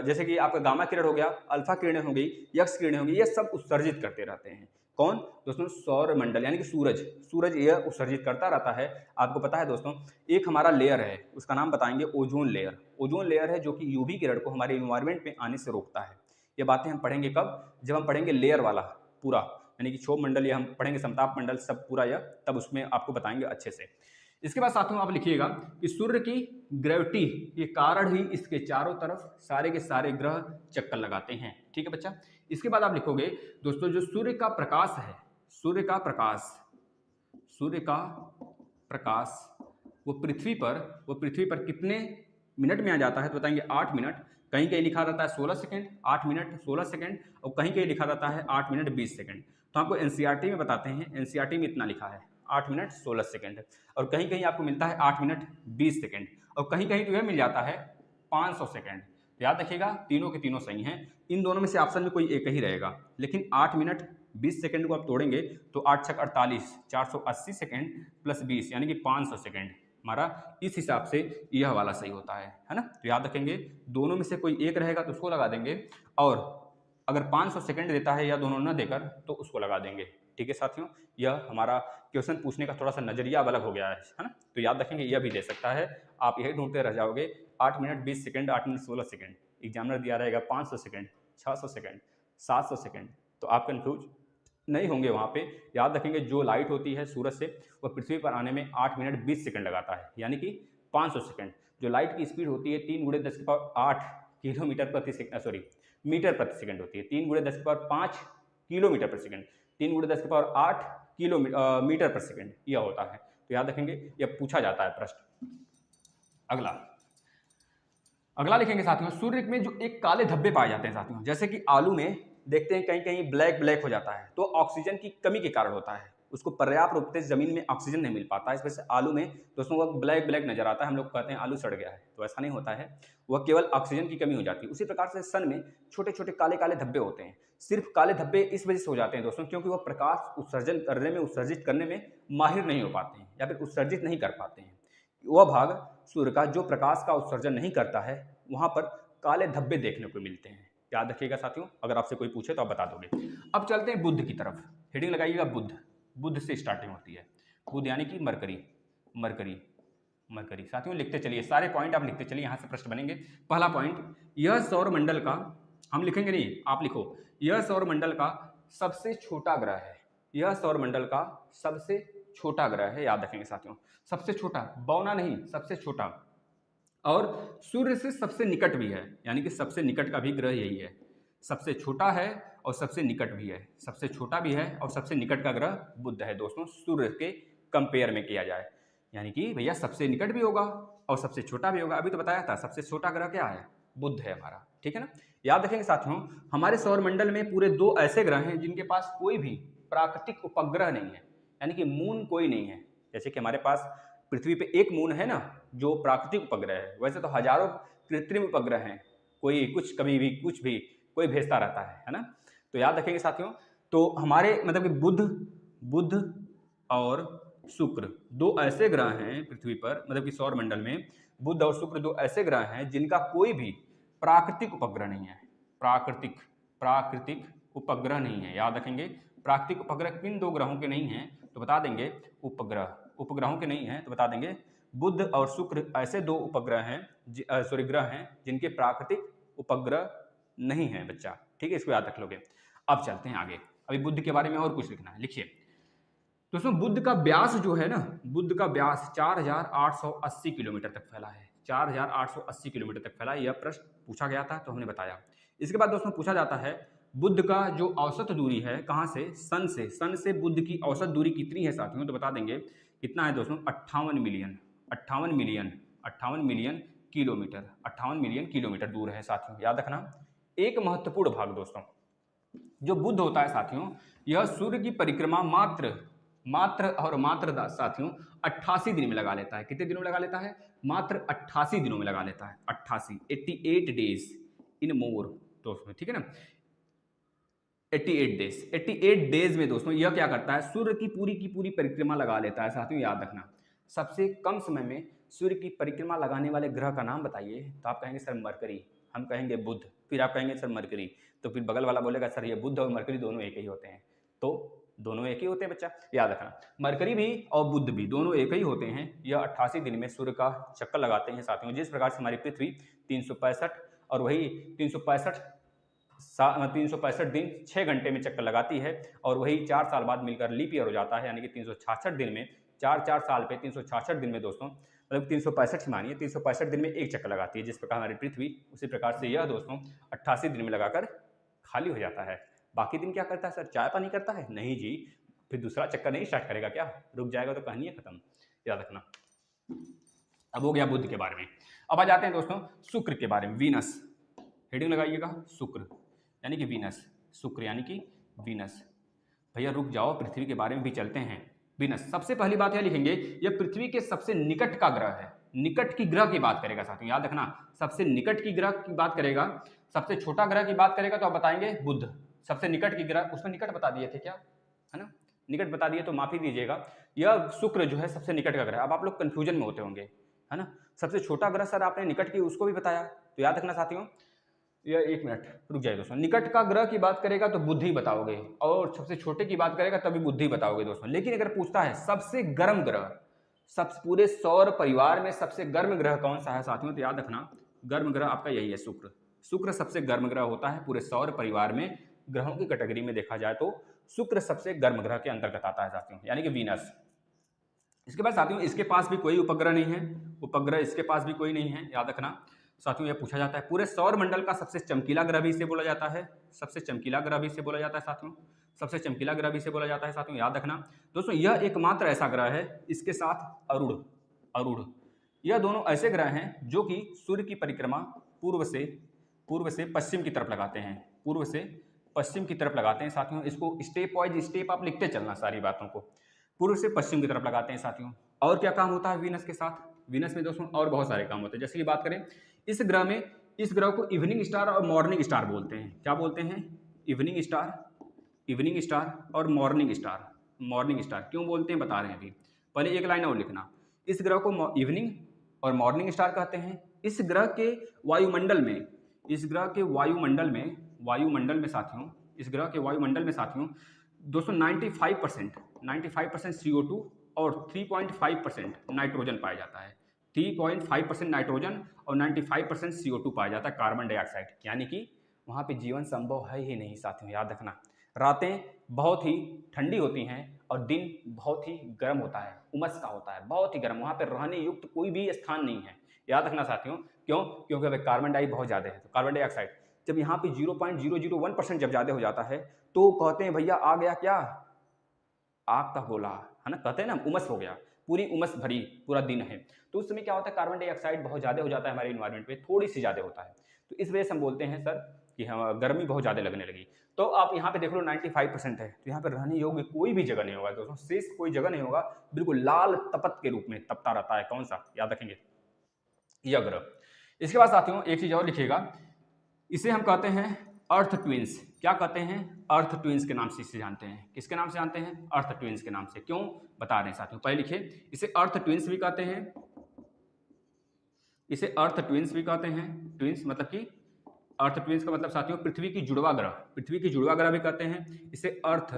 Speaker 1: जैसे कि आपका गामा किरण हो गया, अल्फा किरणें हो गई, यक्स किरणें हो गई, ये सब उत्सर्जित करते रहते हैं। कौन दोस्तों? सौर मंडल यानी कि सूरज यह उत्सर्जित करता रहता है। आपको पता है दोस्तों एक हमारा लेयर है, उसका नाम बताएंगे ओजोन लेयर। ओजोन लेयर है जो कि यूवी किरण को हमारे इन्वायरमेंट में आने से रोकता है। ये बातें हम पढ़ेंगे कब? जब हम पढ़ेंगे लेयर वाला पूरा, यानी कि क्षोभ मंडल, या हम पढ़ेंगे समताप मंडल सब पूरा, या तब उसमें आपको बताएंगे अच्छे से। इसके बाद साथियों आप लिखिएगा कि सूर्य की ग्रेविटी के कारण ही इसके चारों तरफ सारे के सारे ग्रह चक्कर लगाते हैं। ठीक है बच्चा। इसके बाद आप लिखोगे दोस्तों जो सूर्य का प्रकाश है, सूर्य का प्रकाश वो पृथ्वी पर कितने मिनट में आ जाता है? तो बताएंगे 8 मिनट कहीं कहीं लिखा रहता है 16 सेकंड, 8 मिनट 16 सेकंड, और कहीं कहीं लिखा रहता है 8 मिनट 20 सेकंड। तो आपको एनसीईआरटी में बताते हैं, एनसीईआरटी में इतना लिखा है 8 मिनट 16 सेकंड, और कहीं कहीं आपको मिलता है 8 मिनट 20 सेकंड, और कहीं कहीं तो यह मिल जाता है 500 सेकंड। याद रखिएगा तीनों के तीनों सही हैं, इन दोनों में से ऑप्शन में कोई एक ही रहेगा। लेकिन 8 मिनट 20 सेकंड को आप तोड़ेंगे तो 8 छक 48, 480 सेकंड प्लस 20 यानी कि 500 सेकंड हमारा इस हिसाब से यह वाला सही होता है ना। तो याद रखेंगे दोनों में से कोई एक रहेगा तो उसको लगा देंगे, और अगर 500 सेकंड देता है या दोनों न देकर तो उसको लगा देंगे। ठीक है साथियों, यह हमारा क्वेश्चन पूछने का थोड़ा सा नजरिया अलग हो गया है ना। तो याद रखेंगे यह भी दे सकता है, आप यही ढूंढते रह जाओगे 8 minute 20 second, 8 minute 16 second, examiner दिया रहेगा 500 सेकंड, 600 सेकंड, 700 सेकंड, तो आप कंफ्यूज नहीं होंगे वहाँ पे। याद रखेंगे जो लाइट होती है सूरज से वह पृथ्वी पर आने में 8 मिनट 20 सेकंड लगाता है, यानी कि 500 सेकंड। जो लाइट की स्पीड होती है 3 × 10⁸ किलोमीटर प्रति सेकंड, सॉरी मीटर प्रति सेकंड होती है, 3 × 10⁵ किलोमीटर प्रति सेकंड, 3 × 10⁸ मीटर प्रति सेकंड यह होता है। तो याद रखेंगे यह पूछा जाता है प्रश्न। अगला लिखेंगे साथियों, सूर्य में जो एक काले धब्बे पाए जाते हैं साथियों, जैसे कि आलू में देखते हैं कहीं कहीं ब्लैक हो जाता है, तो ऑक्सीजन की कमी के कारण होता है, उसको पर्याप्त रूप से जमीन में ऑक्सीजन नहीं मिल पाता है, इस वजह से आलू में दोस्तों वह ब्लैक नजर आता है। हम लोग कहते हैं आलू सड़ गया है, तो ऐसा नहीं होता है, वह केवल ऑक्सीजन की कमी हो जाती है। उसी प्रकार से सन में छोटे छोटे काले काले धब्बे होते हैं। सिर्फ काले धब्बे इस वजह से हो जाते हैं दोस्तों क्योंकि वह प्रकाश उत्सर्जित करने में माहिर नहीं हो पाते हैं, या फिर उत्सर्जित नहीं कर पाते हैं। वह भाग सूर्य का जो प्रकाश का उत्सर्जन नहीं करता है वहां पर काले धब्बे देखने को मिलते हैं। याद रखिएगा साथियों, अगर आपसे कोई पूछे तो आप बता दोगे। अब चलते हैं बुध की तरफ, हेडिंग लगाइएगा बुध। बुध से स्टार्टिंग होती है, बुध यानी कि मरकरी। साथियों लिखते चलिए, सारे पॉइंट आप लिखते चलिए, यहां से प्रश्न बनेंगे। पहला पॉइंट, यह सौर मंडल का, हम लिखेंगे नहीं आप लिखो, यह सौर मंडल का सबसे छोटा ग्रह है। यह सौर मंडल का सबसे छोटा ग्रह है। याद रखेंगे साथियों, सबसे छोटा, बौना नहीं, सबसे छोटा, और सूर्य से सबसे निकट भी है, यानी कि सबसे निकट का भी ग्रह यही है। सबसे छोटा है और सबसे निकट भी है, सबसे छोटा भी है और सबसे निकट का ग्रह बुध है दोस्तों, सूर्य के कंपेयर में किया जाए, यानी कि भैया सबसे निकट भी होगा और सबसे छोटा भी होगा। अभी तो बताया था सबसे छोटा ग्रह क्या है, बुध है हमारा, ठीक है ना। याद रखेंगे साथियों, हमारे सौर मंडल में पूरे 2 ऐसे ग्रह हैं जिनके पास कोई भी प्राकृतिक उपग्रह नहीं है, यानी कि मून कोई नहीं है। जैसे कि हमारे पास पृथ्वी पे एक मून है ना जो प्राकृतिक उपग्रह है, वैसे तो हजारों कृत्रिम उपग्रह हैं, कोई कुछ कभी भी कुछ भी कोई भेजता रहता है ना। तो याद रखेंगे साथियों, तो हमारे मतलब कि बुध और शुक्र 2 ऐसे ग्रह हैं पृथ्वी पर, मतलब कि सौर मंडल में बुध और शुक्र 2 ऐसे ग्रह हैं जिनका कोई भी प्राकृतिक उपग्रह नहीं है। प्राकृतिक उपग्रह नहीं है। याद रखेंगे प्राकृतिक उपग्रह किन 2 ग्रहों के नहीं हैं तो बता देंगे, उपग्रहों के नहीं हैं तो बता देंगे बुध और शुक्र ऐसे 2 उपग्रह हैं, ग्रह हैं जिनके प्राकृतिक उपग्रह नहीं है बच्चा, ठीक है, इसको याद रख लोगे। अब चलते हैं आगे, अभी बुध के बारे में और कुछ लिखना है, लिखिए दोस्तों। बुध का व्यास जो है ना, बुध का व्यास 4880 किलोमीटर तक फैला है, 4880 किलोमीटर तक फैला। यह प्रश्न पूछा गया था तो हमने बताया। इसके बाद दोस्तों पूछा जाता है बुध का जो औसत दूरी है कहाँ से, सन से बुध की औसत दूरी कितनी है साथियों, तो बता देंगे कितना है दोस्तों, 58 मिलियन किलोमीटर, 58 मिलियन किलोमीटर दूर है साथियों। याद रखना। एक महत्वपूर्ण भाग दोस्तों, जो बुध होता है साथियों, यह सूर्य की परिक्रमा मात्र साथियों 88 दिन में लगा लेता है। कितने दिनों में लगा लेता है, मात्र 88 दिनों में लगा लेता है, 88 डेज इन मोर दोस्तों, ठीक है ना। 88 डेज में दोस्तों यह क्या करता है, सूर्य की पूरी परिक्रमा लगा लेता है साथियों। याद रखना, सबसे कम समय में सूर्य की परिक्रमा लगाने वाले ग्रह का नाम बताइए, तो आप कहेंगे सर मरकरी, हम कहेंगे बुध, फिर आप कहेंगे सर मरकरी, तो फिर बगल वाला बोलेगा सर ये बुध और मरकरी दोनों एक ही होते हैं, तो दोनों एक ही होते हैं बच्चा, याद रखना। मरकरी भी और बुध भी दोनों एक ही होते हैं। यह 88 दिन में सूर्य का चक्कर लगाते हैं साथियों। जिस प्रकार से हमारी पृथ्वी 365 और वही 365 दिन 6 घंटे में चक्कर लगाती है, और वही 4 साल बाद मिलकर लीप ईयर हो जाता है, यानी कि 366 दिन में 4 साल पे 366 दिन में दोस्तों, मतलब 365 मानिए, 365 दिन में एक चक्कर लगाती है। जिस प्रकार हमारी पृथ्वी, उसी प्रकार से यह दोस्तों 88 दिन में लगाकर खाली हो जाता है। बाकी दिन क्या करता है सर, चाय पानी करता है, नहीं जी, फिर दूसरा चक्कर नहीं स्टार्ट करेगा क्या, रुक जाएगा तो कहानी है खत्म। याद रखना। अब हो गया बुध के बारे में। अब आ जाते हैं दोस्तों शुक्र के बारे में, वीनस। हेडिंग लगाइएगा शुक्र यानी कि वीनस, शुक्र यानी कि वीनस। भैया रुक जाओ, पृथ्वी के बारे में भी चलते हैं। वीनस, सबसे पहली बात यह लिखेंगे, यह पृथ्वी के सबसे निकट का ग्रह है। निकट की ग्रह की बात करेगा साथियों, याद रखना, सबसे निकट की ग्रह की बात करेगा। सबसे छोटा ग्रह की बात करेगा तो आप बताएंगे बुध। सबसे निकट की ग्रह, उसमें निकट बता दिए थे क्या, है ना, निकट बता दिए तो माफी दीजिएगा। यह शुक्र जो है सबसे निकट का ग्रह। अब आप लोग कंफ्यूजन में होते होंगे, है ना, सबसे छोटा ग्रह सर आपने निकट की उसको भी बताया, तो याद रखना साथियों। यह 1 मिनट रुक जाए दोस्तों, निकट का ग्रह की बात करेगा तो बुध ही बताओगे, और सबसे छोटे की बात करेगा तभी बुध ही बताओगे दोस्तों। लेकिन अगर पूछता है सबसे गर्म ग्रह, सब पूरे सौर परिवार में सबसे गर्म ग्रह कौन सा है साथियों, तो याद रखना गर्म ग्रह आपका यही है शुक्र। शुक्र सबसे गर्म ग्रह होता है पूरे सौर परिवार में। ग्रहों की कैटेगरी में देखा जाए तो शुक्र सबसे गर्म ग्रह के अंतर्गत आता है साथियों, यानी कि वीनस। इसके बाद साथियों इसके पास भी कोई उपग्रह नहीं है, उपग्रह इसके पास भी कोई नहीं है, याद रखना साथियों। यह पूछा जाता है पूरे सौर मंडल का सबसे चमकीला ग्रह भी इसे बोला जाता है, सबसे चमकीला ग्रह भी इसे बोला जाता है साथियों, सबसे चमकीला ग्रह भी इसे बोला जाता है साथियों, याद रखना दोस्तों। यह एकमात्र ऐसा ग्रह है, इसके साथ अरुण, अरुण, यह दोनों ऐसे ग्रह हैं जो कि सूर्य की परिक्रमा पूर्व से पश्चिम की तरफ लगाते हैं, पूर्व से पश्चिम की तरफ लगाते हैं साथियों। इसको स्टेप वाइज स्टेप आप लिखते चलना सारी बातों को, पूर्व से पश्चिम की तरफ लगाते हैं साथियों। और क्या काम होता है वीनस के साथ, वीनस में दोस्तों और बहुत सारे काम होते हैं। जैसे कि बात करें इस ग्रह में, इस ग्रह को इवनिंग स्टार और मॉर्निंग स्टार बोलते हैं। क्या बोलते हैं, इवनिंग स्टार और मॉर्निंग स्टार। मॉर्निंग स्टार क्यों बोलते हैं बता रहे हैं अभी, पहले एक लाइन और लिखना। इस ग्रह को इवनिंग और मॉर्निंग स्टार कहते हैं। इस ग्रह के वायुमंडल में, इस ग्रह के वायुमंडल में साथियों, इस ग्रह के वायुमंडल में साथियों दोस्तों 95% CO2 और 3.5% नाइट्रोजन पाया जाता है। 3.5% नाइट्रोजन और 95% CO2 पाया जाता है, कार्बन डाइऑक्साइड। यानी कि वहाँ पे जीवन संभव है ही नहीं साथियों, याद रखना। रातें बहुत ही ठंडी होती हैं और दिन बहुत ही गर्म होता है, उमस का होता है, बहुत ही गर्म। वहाँ पे रहने युक्त कोई भी स्थान नहीं है, याद रखना साथियों। क्यों, क्योंकि अब कार्बन डाई बहुत ज़्यादा है, तो कार्बन डाइऑक्साइड जब यहाँ पे 0.001% जब ज़्यादा हो जाता है तो कहते हैं भैया आ गया क्या, आग का गोला, है ना, कहते हैं ना उमस हो गया, पूरी उमस भरी पूरा दिन है। तो उस समय क्या होता है, कार्बन डाइऑक्साइड बहुत ज़्यादा हो जाता है हमारे इन्वायरमेंट पे, थोड़ी सी ज़्यादा होता है। तो इस वजह से हम बोलते हैं सर कि हाँ गर्मी बहुत ज़्यादा लगने लगी। तो आप यहाँ पे देख लो 95% है, तो यहाँ पे रहने योग्य कोई भी जगह नहीं होगा दोस्तों, शेष कोई जगह नहीं होगा, बिल्कुल लाल तपत के रूप में तपता रहता है। कौन सा, याद रखेंगे, यह ग्रह। इसके बाद साथियों एक चीज़ और लिखिएगा, इसे हम कहते हैं अर्थ ट्विंस। क्या कहते हैं, अर्थ ट्विंस के नाम से इसे जानते हैं। किसके नाम से जानते हैं, अर्थ ट्विंस के नाम से। क्यों बता रहे हैं साथियों, पहले लिखिए, इसे अर्थ ट्विंस भी कहते हैं, इसे अर्थ ट्विंस भी कहते हैं। ट्विंस मतलब कि अर्थ ट्विंस का मतलब साथियों पृथ्वी की जुड़वा ग्रह, पृथ्वी की जुड़वा ग्रह भी कहते हैं। इसे अर्थ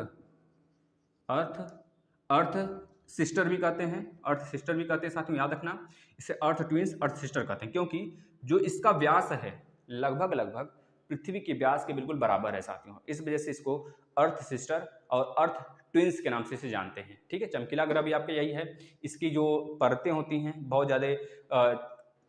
Speaker 1: सिस्टर भी कहते हैं, अर्थ सिस्टर भी कहते हैं साथियों, याद रखना। इसे अर्थ ट्विंस, अर्थ सिस्टर कहते हैं, क्योंकि जो इसका व्यास है लगभग पृथ्वी के व्यास के बिल्कुल बराबर है साथियों। इस वजह से इसको अर्थ सिस्टर और अर्थ ट्विंस के नाम से इसे जानते हैं। ठीक है, चमकीला ग्रह भी आपका यही है। इसकी जो परतें होती हैं बहुत ज़्यादा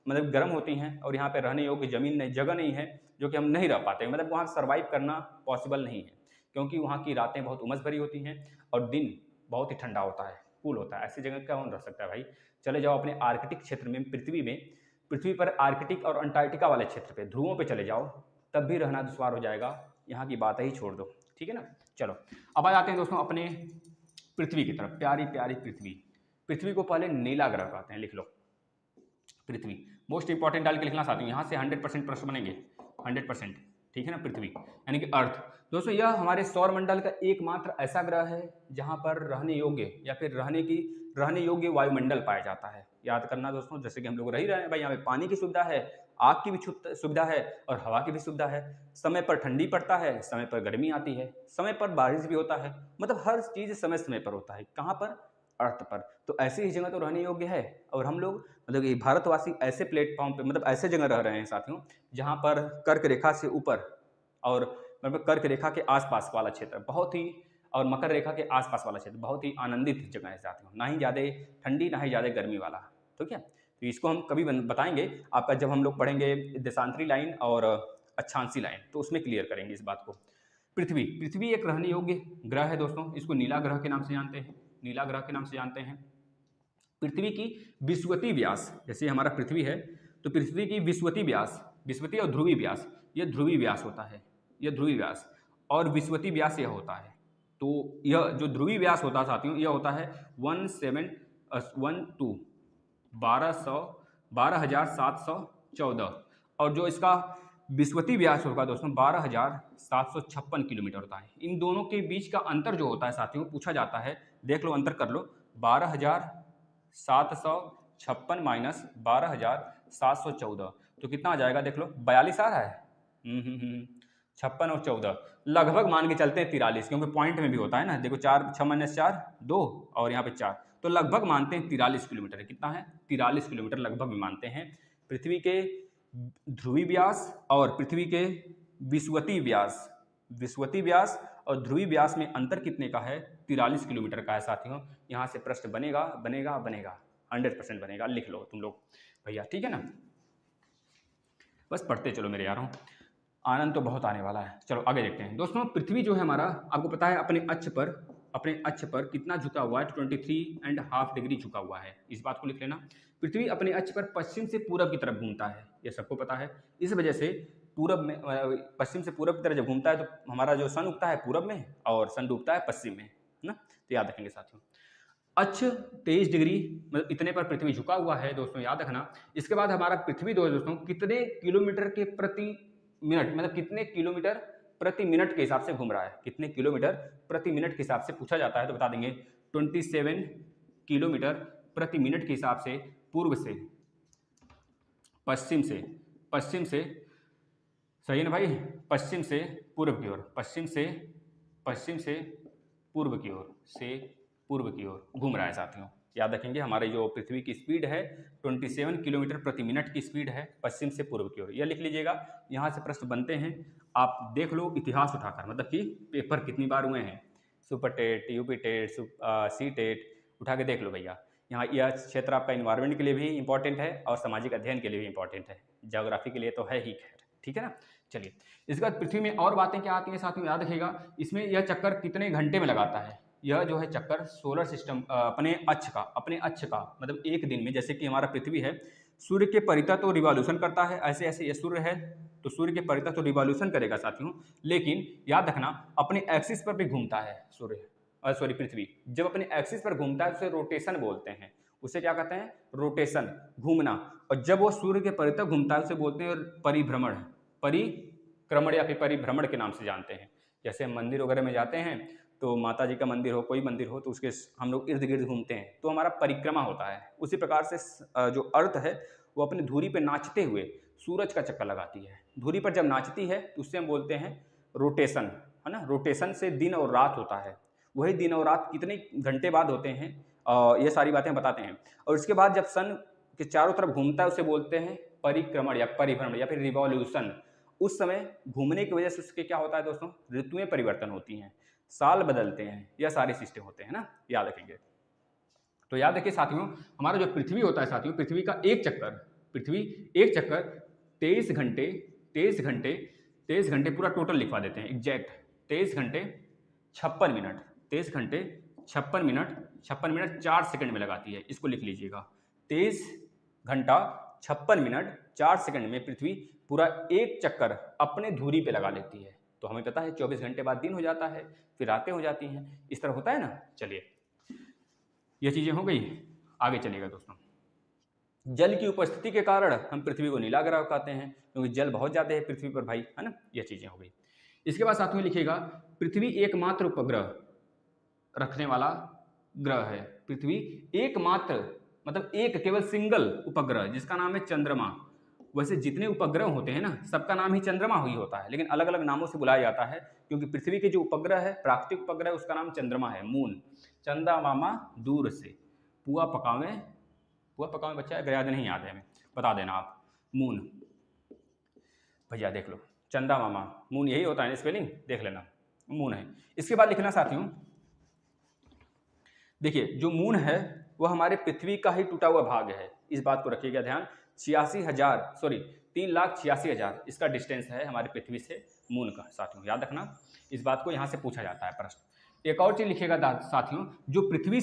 Speaker 1: मतलब गर्म होती हैं, और यहाँ पे रहने योग्य जमीन नहीं, जगह नहीं है, जो कि हम नहीं रह पाते, मतलब वहाँ सर्वाइव करना पॉसिबल नहीं है, क्योंकि वहाँ की रातें बहुत उमस भरी होती हैं और दिन बहुत ही ठंडा होता है, कूल होता है। ऐसी जगह कौन रह सकता है भाई। चले जाओ अपने आर्कटिक क्षेत्र में, पृथ्वी पर आर्कटिक और अंटार्कटिका वाले क्षेत्र पे, ध्रुवों पे चले जाओ, तब भी रहना दुश्वार हो जाएगा। यहाँ की बात ही छोड़ दो, ठीक है ना। चलो अब आ जाते हैं दोस्तों अपने पृथ्वी की तरफ। प्यारी प्यारी पृथ्वी को पहले नीला ग्रह कहते हैं, लिख लो पृथ्वी। मोस्ट इंपॉर्टेंट डाल के लिखना साथियों, यहाँ से 100% प्रश्न बनेंगे, 100%, ठीक है ना। पृथ्वी यानी कि अर्थ। दोस्तों यह हमारे सौरमंडल का एकमात्र ऐसा ग्रह है जहाँ पर रहने योग्य या फिर रहने योग्य वायुमंडल पाया जाता है। याद करना दोस्तों, जैसे कि हम लोग रह ही रहे हैं भाई, यहाँ पे पानी की सुविधा है, आग की भी सुविधा है और हवा की भी सुविधा है। समय पर ठंडी पड़ता है, समय पर गर्मी आती है, समय पर बारिश भी होता है, मतलब हर चीज़ समय समय पर होता है। कहाँ पर, अर्थ पर। तो ऐसी ही जगह तो रहने योग्य है, और हम लोग मतलब ये भारतवासी ऐसे प्लेटफॉर्म पे, मतलब ऐसे जगह रह रहे हैं साथियों जहाँ पर कर्क रेखा से ऊपर और मतलब कर्क रेखा के आसपास वाला क्षेत्र बहुत ही, और मकर रेखा के आसपास वाला क्षेत्र बहुत ही आनंदित जगह है साथियों, ना ही ज़्यादा ठंडी ना ही ज़्यादा गर्मी वाला। ठीक है, तो इसको हम कभी बताएंगे आपका, जब हम लोग पढ़ेंगे देशांतरी लाइन और अक्षांशी लाइन, तो उसमें क्लियर करेंगे इस बात को। पृथ्वी एक रहने योग्य ग्रह है दोस्तों, इसको नीला ग्रह के नाम से जानते हैं, नीला ग्रह के नाम से जानते हैं। पृथ्वी की विषुवतीय व्यास, जैसे हमारा पृथ्वी है तो पृथ्वी की विषुवतीय व्यास, विषुवतीय और ध्रुवीय व्यास, यह ध्रुवीय व्यास होता है, यह ध्रुवीय व्यास, और विषुवतीय व्यास यह होता है। तो यह जो ध्रुवीय व्यास होता है साथियों, यह होता है 12,714, और जो इसका विषुवतीय व्यास होगा दोस्तों 12,756 किलोमीटर होता है। इन दोनों के बीच का अंतर जो होता है साथियों, पूछा जाता है, देख लो अंतर कर लो, 12,756 माइनस 12,714 तो कितना आ जाएगा, देख लो 42 आ रहा है। 56 और 14 लगभग मान के चलते हैं 43, क्योंकि पॉइंट में भी होता है ना, देखो 4 6 माइनस 4 2 और यहाँ पे 4, तो लगभग मानते हैं 43 किलोमीटर है। कितना है, 43 किलोमीटर लगभग भी मानते हैं। पृथ्वी के ध्रुवीय व्यास और पृथ्वी के विषुवतीय व्यास और ध्रुवीय व्यास में अंतर कितने का है, 43 किलोमीटर का है साथियों। यहाँ से प्रश्न बनेगा 100% बनेगा, लिख लो तुम लोग भैया, ठीक है ना। बस पढ़ते चलो मेरे यारों, आनंद तो बहुत आने वाला है। चलो आगे देखते हैं दोस्तों। पृथ्वी जो है हमारा, आपको पता है अपने अक्ष पर कितना झुका हुआ है, 23.5 डिग्री झुका हुआ है। इस बात को लिख लेना। पृथ्वी अपने अक्ष पर पश्चिम से पूरब की तरफ घूमता है, यह सबको पता है। इस वजह से पूरब में, पश्चिम से पूरब की तरफ जब घूमता है तो हमारा जो सन उगता है पूरब में और सन डूबता है पश्चिम में, है ना। तो याद रखेंगे साथियों, अक्ष 23 डिग्री मतलब इतने पर पृथ्वी झुका हुआ है दोस्तों, याद रखना। इसके बाद हमारा पृथ्वी दोस्तों कितने किलोमीटर के प्रति मिनट, मतलब कितने किलोमीटर प्रति मिनट के हिसाब से घूम रहा है, कितने किलोमीटर प्रति मिनट के हिसाब से पूछा जाता है तो बता देंगे 27 किलोमीटर प्रति मिनट के हिसाब से पूर्व से पश्चिम से सही है ना भाई, पश्चिम से पूर्व की ओर, पश्चिम से पूर्व की ओर घूम रहा है साथियों। याद रखेंगे हमारे जो पृथ्वी की स्पीड है 27 किलोमीटर प्रति मिनट की स्पीड है, पश्चिम से पूर्व की ओर। यह लिख लीजिएगा, यहाँ से प्रश्न बनते हैं, आप देख लो इतिहास उठाकर, मतलब कि पेपर कितनी बार हुए हैं, super TET, UP TET, C TET, उठा के देख लो भैया। यहाँ यह क्षेत्र आपका इन्वायरमेंट के लिए भी इंपॉर्टेंट है और सामाजिक अध्ययन के लिए भी इंपॉर्टेंट है, ज्योग्राफी के लिए तो है ही, खैर ठीक है ना। चलिए इसके बाद पृथ्वी में और बातें क्या आती हैं साथियों, याद रखिएगा। इसमें यह चक्कर कितने घंटे में लगाता है, यह जो है चक्कर सोलर सिस्टम अपने अक्ष का मतलब एक दिन में, जैसे कि हमारा पृथ्वी है सूर्य के परितः तो रिवॉल्यूशन करता है, ऐसे ऐसे ये सूर्य है तो सूर्य के परितः तो रिवॉल्यूशन करेगा साथियों, लेकिन याद रखना अपने एक्सिस पर भी घूमता है पृथ्वी। जब अपने एक्सिस पर घूमता है तो उसे रोटेशन बोलते हैं, उसे क्या कहते हैं, रोटेशन, घूमना। और जब वो सूर्य के परितः घूमता है उसे बोलते हैं परिक्रमण या फिर परिभ्रमण के नाम से जानते हैं। जैसे हम मंदिर वगैरह में जाते हैं तो माता जी का मंदिर हो, कोई मंदिर हो, तो उसके हम लोग इर्द गिर्द घूमते हैं, तो हमारा परिक्रमा होता है। उसी प्रकार से जो अर्थ है वो अपनी धुरी पर नाचते हुए सूरज का चक्कर लगाती है। धुरी पर जब नाचती है तो उससे हम बोलते हैं रोटेशन, है ना। रोटेशन से दिन और रात होता है, वही दिन और रात कितने घंटे बाद होते हैं, ये सारी बातें बताते हैं। और उसके बाद जब सन के चारों तरफ घूमता है उसे बोलते हैं परिक्रमण या परिभ्रमण या फिर रिवॉल्यूशन। उस समय घूमने की वजह से उसके क्या होता है दोस्तों, ऋतुएं परिवर्तन होती हैं, साल बदलते हैं, यह सारे सिस्टम होते हैं ना, याद रखेंगे। तो याद रखिए साथियों, हमारा जो पृथ्वी होता है साथियों, पृथ्वी एक चक्कर 23 घंटे पूरा टोटल लिखवा देते हैं एग्जैक्ट, 23 घंटे 56 मिनट 4 सेकंड में लगाती है। इसको लिख लीजिएगा, 23 घंटा 56 मिनट 4 सेकंड में पृथ्वी पूरा एक चक्कर अपने धुरी पे लगा लेती है। तो हमें पता है 24 घंटे बाद दिन हो जाता है, फिर रातें हो जाती हैं, इस तरह होता है ना। चलिए ये चीज़ें हो गई, आगे चलिएगा दोस्तों। जल की उपस्थिति के कारण हम पृथ्वी को नीला ग्रह कहते हैं, क्योंकि जल बहुत ज़्यादा है पृथ्वी पर भाई, है ना। ये चीज़ें हो गई। इसके बाद साथ में लिखिएगा, पृथ्वी एकमात्र उपग्रह रखने वाला ग्रह है। पृथ्वी एकमात्र मतलब एक केवल सिंगल उपग्रह जिसका नाम है चंद्रमा। वैसे जितने उपग्रह होते हैं ना सबका नाम ही चंद्रमा ही होता है, लेकिन अलग अलग नामों से बुलाया जाता है, क्योंकि पृथ्वी के जो उपग्रह है, प्राकृतिक उपग्रह, उसका नाम चंद्रमा है, मून। चंदा मामा दूर से पुआ पकावे बच्चा, अगर याद नहीं याद है हमें बता देना आप, मून भैया देख लो, चंदा मामा मून यही होता है, स्पेलिंग देख लेना, मून है। इसके बाद लिखना साथियों, देखिए जो मून है वह हमारे पृथ्वी का ही टूटा हुआ भाग है, इस बात को रखिएगा ध्यान। 3,86,000 इसका डिस्टेंस है हमारे पृथ्वी से मून का साथियों, याद रखना, इस बात को यहाँ से पूछा जाता है प्रश्न। एक और चीज लिखिएगा साथियों, जो पृथ्वी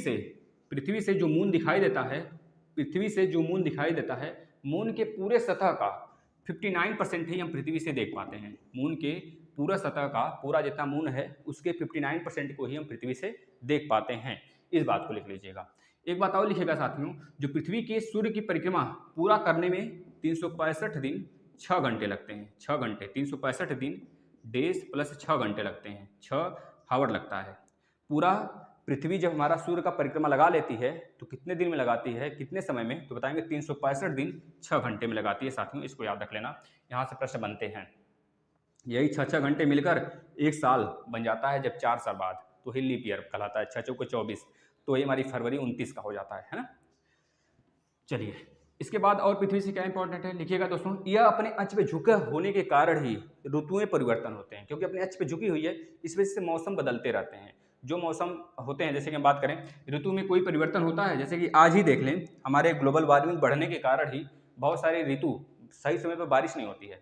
Speaker 1: से जो मून दिखाई देता है, मून के पूरे सतह का 59% ही हम पृथ्वी से देख पाते हैं। मून के पूरा सतह का पूरा जितना मून है उसके 59% को ही हम पृथ्वी से देख पाते हैं। इस बात को लिख लीजिएगा। एक बात और लिखिएगा साथियों, जो पृथ्वी के सूर्य की परिक्रमा पूरा करने में 365 दिन 6 घंटे लगते हैं। 6 घंटे, 365 दिन डेज प्लस 6 घंटे लगते हैं, 6 हावर लगता है। पूरा पृथ्वी जब हमारा सूर्य का परिक्रमा लगा लेती है तो कितने दिन में लगाती है, कितने समय में, तो बताएंगे 365 दिन 6 घंटे में लगाती है साथियों। इसको याद रख लेना, यहाँ से प्रश्न बनते हैं। यही 6 घंटे मिलकर एक साल बन जाता है जब 4 साल बाद, तो ही लीप ईयर कहलाता है। 6 चौके 24, तो ये हमारी फरवरी 29 का हो जाता है ना। चलिए, इसके बाद और पृथ्वी से क्या इंपॉर्टेंट है लिखिएगा दोस्तों, यह अपने अक्ष पे झुके होने के कारण ही ऋतुएं परिवर्तन होते हैं। क्योंकि अपने अक्ष पे झुकी हुई है, इस वजह से मौसम बदलते रहते हैं। जो मौसम होते हैं, जैसे कि हम बात करें ऋतु में कोई परिवर्तन होता है, जैसे कि आज ही देख लें, हमारे ग्लोबल वार्मिंग बढ़ने के कारण ही बहुत सारे ऋतु सही समय पर बारिश नहीं होती है।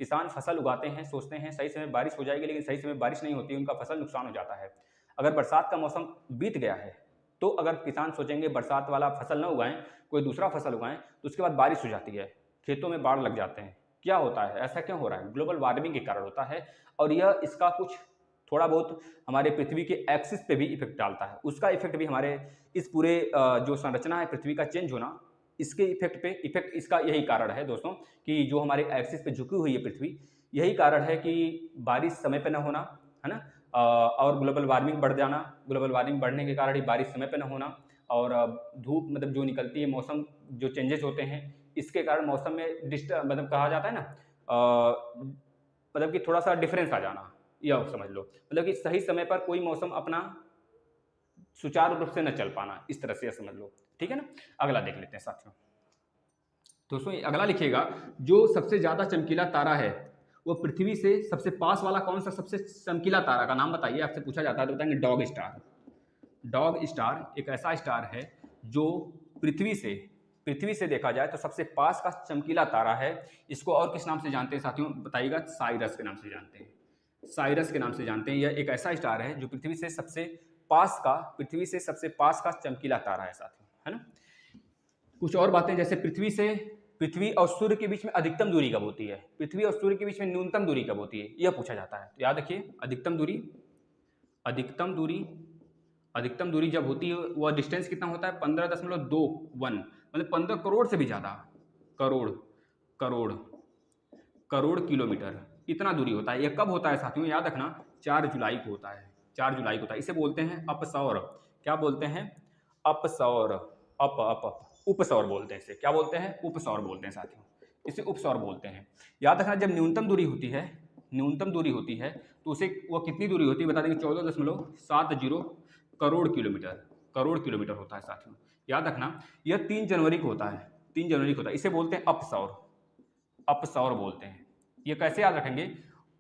Speaker 1: किसान फसल उगाते हैं, सोचते हैं सही समय बारिश हो जाएगी, लेकिन सही समय बारिश नहीं होती, उनका फसल नुकसान हो जाता है। अगर बरसात का मौसम बीत गया है तो अगर किसान सोचेंगे बरसात वाला फसल न उगाएं, कोई दूसरा फसल उगाएं, तो उसके बाद बारिश हो जाती है, खेतों में बाढ़ लग जाते हैं। क्या होता है, ऐसा क्यों हो रहा है? ग्लोबल वार्मिंग के कारण होता है। और यह इसका कुछ थोड़ा बहुत हमारे पृथ्वी के एक्सिस पे भी इफेक्ट डालता है। उसका इफेक्ट भी हमारे इस पूरे जो संरचना है पृथ्वी का चेंज होना, इसके इफेक्ट इसका यही कारण है दोस्तों, कि जो हमारे एक्सिस पे झुकी हुई है पृथ्वी, यही कारण है कि बारिश समय पे न होना, है ना, और ग्लोबल वार्मिंग बढ़ जाना। ग्लोबल वार्मिंग बढ़ने के कारण ही बारिश समय पे न होना, और धूप मतलब जो निकलती है, मौसम जो चेंजेस होते हैं, इसके कारण मौसम में डिस्टर्ब मतलब कहा जाता है ना, मतलब कि थोड़ा सा डिफरेंस आ जाना, यह समझ लो, मतलब कि सही समय पर कोई मौसम अपना सुचारू रूप से न चल पाना, इस तरह से यह समझ लो, ठीक है ना। अगला देख लेते हैं साथियों। दोस्तों अगला लिखिएगा, जो सबसे ज्यादा चमकीला तारा है वो पृथ्वी से सबसे पास वाला कौन सा सबसे चमकीला तारा का नाम बताइए, आपसे पूछा जाता है तो बताएंगे डॉग स्टार। डॉग स्टार एक ऐसा स्टार है जो पृथ्वी से देखा जाए तो सबसे पास का चमकीला तारा है। इसको और किस नाम से जानते हैं साथियों, बताइएगा। साइरस के नाम से जानते हैं, साइरस के नाम से जानते हैं। यह एक ऐसा स्टार है जो पृथ्वी से सबसे पास का चमकीला तारा है साथियों, है ना। कुछ और बातें, जैसे पृथ्वी और सूर्य के बीच में अधिकतम दूरी कब होती है, पृथ्वी और सूर्य के बीच में न्यूनतम दूरी कब होती है, यह पूछा जाता है। तो याद रखिए, अधिकतम दूरी जब होती है, वह डिस्टेंस कितना होता है, 15.21, मतलब 15 करोड़ से भी ज्यादा, करोड़ किलोमीटर, इतना दूरी होता है। यह कब होता है साथियों, याद रखना, 4 जुलाई को होता है। 4 जुलाई को होता है। इसे बोलते हैं अपसौर। क्या बोलते हैं? अपसौर। उपसौर बोलते हैं इसे। क्या बोलते हैं? उपसौर बोलते हैं साथियों, इसे उपसौर बोलते हैं। याद रखना, जब न्यूनतम दूरी होती है तो उसे वो कितनी दूरी होती है बता देंगे, 14.70 करोड़ किलोमीटर होता है साथियों। याद रखना, यह 3 जनवरी को होता है। इसे बोलते हैं अपसौर बोलते हैं। ये कैसे याद रखेंगे?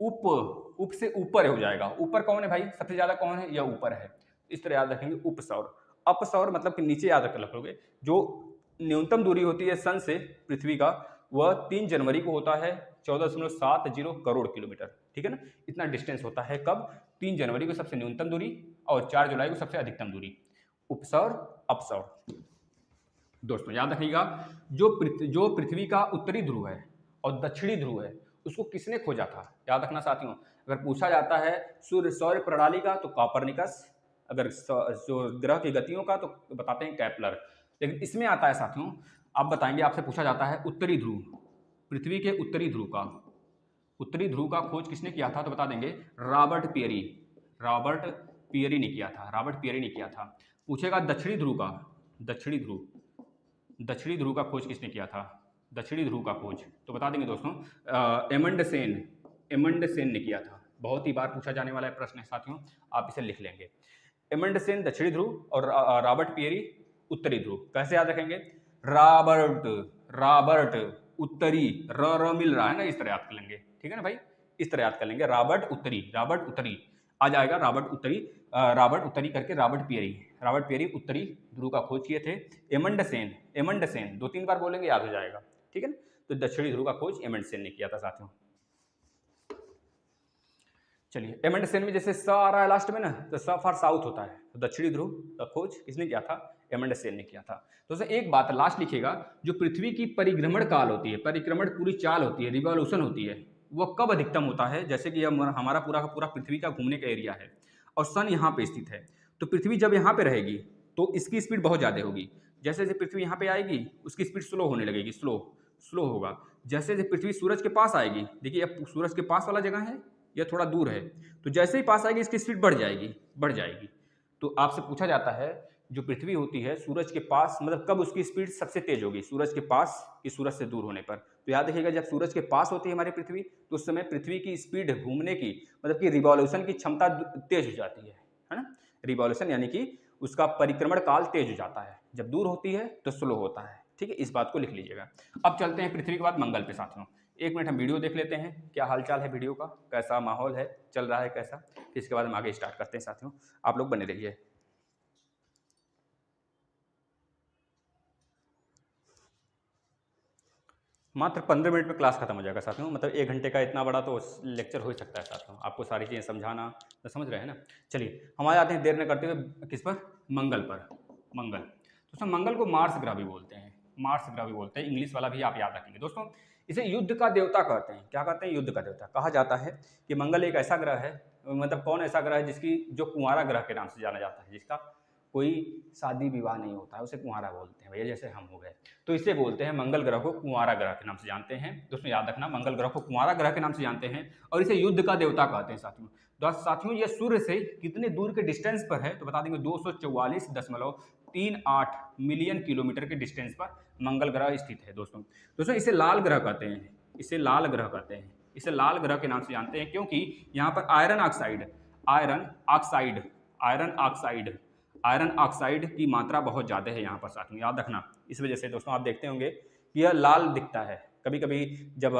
Speaker 1: उप से ऊपर हो जाएगा। ऊपर कौन है भाई, सबसे ज्यादा कौन है, यह ऊपर है। इस तरह याद रखेंगे उपसौर। अपसौर मतलब कि नीचे याद रख लोगे। जो न्यूनतम दूरी होती है सन से पृथ्वी का, वह 3 जनवरी को होता है, 14.70 करोड़ किलोमीटर, ठीक है ना। इतना डिस्टेंस होता है कब, 3 जनवरी को सबसे न्यूनतम दूरी और 4 जुलाई को सबसे अधिकतम दूरी। उपसौर, अपसौर। दोस्तों याद रखिएगा, जो पृथ्वी का उत्तरी ध्रुव है और दक्षिणी ध्रुव है, उसको किसने खोजा था? याद रखना साथियों, अगर पूछा जाता है सौर प्रणाली का तो कॉपरनिकस, अगर जो ग्रह की गतियों का तो बताते हैं केपलर। लेकिन इसमें आता है साथियों, आप बताएंगे, आपसे पूछा जाता है उत्तरी ध्रुव, पृथ्वी के उत्तरी ध्रुव का खोज किसने किया था, तो बता देंगे रॉबर्ट पियरी ने किया था। पूछेगा दक्षिणी ध्रुव का खोज किसने किया था, दक्षिणी ध्रुव का खोज, तो बता देंगे दोस्तों एमंडसेन ने किया था। बहुत ही बार पूछा जाने वाला है प्रश्न है साथियों, आप इसे लिख लेंगे। एमंडसेन दक्षिणी ध्रुव और रॉबर्ट पियरी उत्तरी ध्रुव। कैसे याद रखेंगे? रॉबर्ट उत्तरी, र मिल रहा है ना, इस तरह याद कर लेंगे, ठीक है ना भाई, इस तरह याद कर लेंगे। रॉबर्ट उत्तरी आ जाएगा, रॉबर्ट उत्तरी करके रॉबर्ट पियरी उत्तरी ध्रुव का खोज किए थे। एमंडसेन 2-3 बार बोलेंगे, याद हो जाएगा, ठीक है ना। तो दक्षिणी ध्रुव का खोज एमंडसेन ने किया था साथियों। चलिए एमंड सेन में जैसे स आ रहा है लास्ट में ना, तो स फॉर साउथ होता है, तो दक्षिणी ध्रुव का खोज किसने किया था? एमंड सेन ने किया था। तो दोस्तों एक बात लास्ट लिखिएगा, जो पृथ्वी की परिभ्रमण काल होती है, परिक्रमण पूरी चाल होती है, रिवॉल्यूशन होती है, वो कब अधिकतम होता है? जैसे कि हमारा पूरा का पूरा पृथ्वी का घूमने का एरिया है और सन यहाँ पे स्थित है, तो पृथ्वी जब यहाँ पे रहेगी तो इसकी स्पीड बहुत ज़्यादा होगी। जैसे जैसे पृथ्वी यहाँ पे आएगी उसकी स्पीड स्लो होने लगेगी, स्लो होगा। जैसे जैसे पृथ्वी सूरज के पास आएगी, देखिए अब सूरज के पास वाला जगह है या थोड़ा दूर है, तो जैसे ही पास आएगी इसकी स्पीड बढ़ जाएगी। तो आपसे पूछा जाता है जो पृथ्वी होती है सूरज के पास, मतलब कब उसकी स्पीड सबसे तेज होगी, सूरज के पास कि सूरज से दूर होने पर? तो याद रखिएगा जब सूरज के पास होती है हमारी पृथ्वी, तो उस समय पृथ्वी की स्पीड घूमने की, मतलब कि रिवॉल्यूशन की क्षमता तेज हो जाती है ना। रिवॉल्यूशन यानी कि उसका परिक्रमण काल तेज हो जाता है, जब दूर होती है तो स्लो होता है। ठीक है, इस बात को लिख लीजिएगा। अब चलते हैं पृथ्वी के बाद मंगल पे साथियों। एक मिनट हम वीडियो देख लेते हैं, क्या हालचाल है वीडियो का, कैसा माहौल है, चल रहा है कैसा, फिर इसके बाद हम आगे स्टार्ट करते हैं साथियों। आप लोग बने रहिए। मात्र 15 मिनट में क्लास खत्म हो जाएगा साथियों, मतलब 1 घंटे का इतना बड़ा तो लेक्चर हो ही सकता है साथियों, आपको सारी चीज़ें समझाना, तो समझ रहे हैं ना। चलिए हम आ जाते हैं देर न करते हुए किस पर, मंगल पर। मंगल दोस्तों, मंगल को मार्स ग्रह भी बोलते हैं, मार्स ग्रह भी बोलते हैं, इंग्लिश वाला भी आप याद रखेंगे दोस्तों। इसे युद्ध का देवता कहते हैं। क्या कहते हैं? युद्ध का देवता। कहा जाता है कि मंगल एक ऐसा ग्रह है, मतलब कौन ऐसा ग्रह है जिसकी, जो कुंवारा ग्रह के नाम से जाना जाता है, जिसका कोई शादी विवाह नहीं होता है, उसे कुंवारा बोलते हैं भैया, जैसे हम हो गए। तो इसे बोलते हैं, मंगल ग्रह को कुंवारा ग्रह के नाम से जानते हैं दोस्तों, याद रखना, मंगल ग्रह को कुंवारा ग्रह के नाम से जानते हैं और इसे युद्ध का देवता कहते हैं साथियों। साथियों ये सूर्य से कितने दूर के डिस्टेंस पर है, तो बता देंगे 244.38 मिलियन किलोमीटर के डिस्टेंस पर मंगल ग्रह स्थित है दोस्तों। दोस्तों इसे लाल ग्रह कहते हैं, इसे लाल ग्रह कहते हैं, इसे लाल ग्रह के नाम से जानते हैं क्योंकि यहाँ पर iron oxide, iron oxide, iron oxide, iron oxide की मात्रा बहुत ज़्यादा है यहाँ पर साथियों, याद रखना। इस वजह से दोस्तों आप देखते होंगे कि यह लाल दिखता है। कभी कभी जब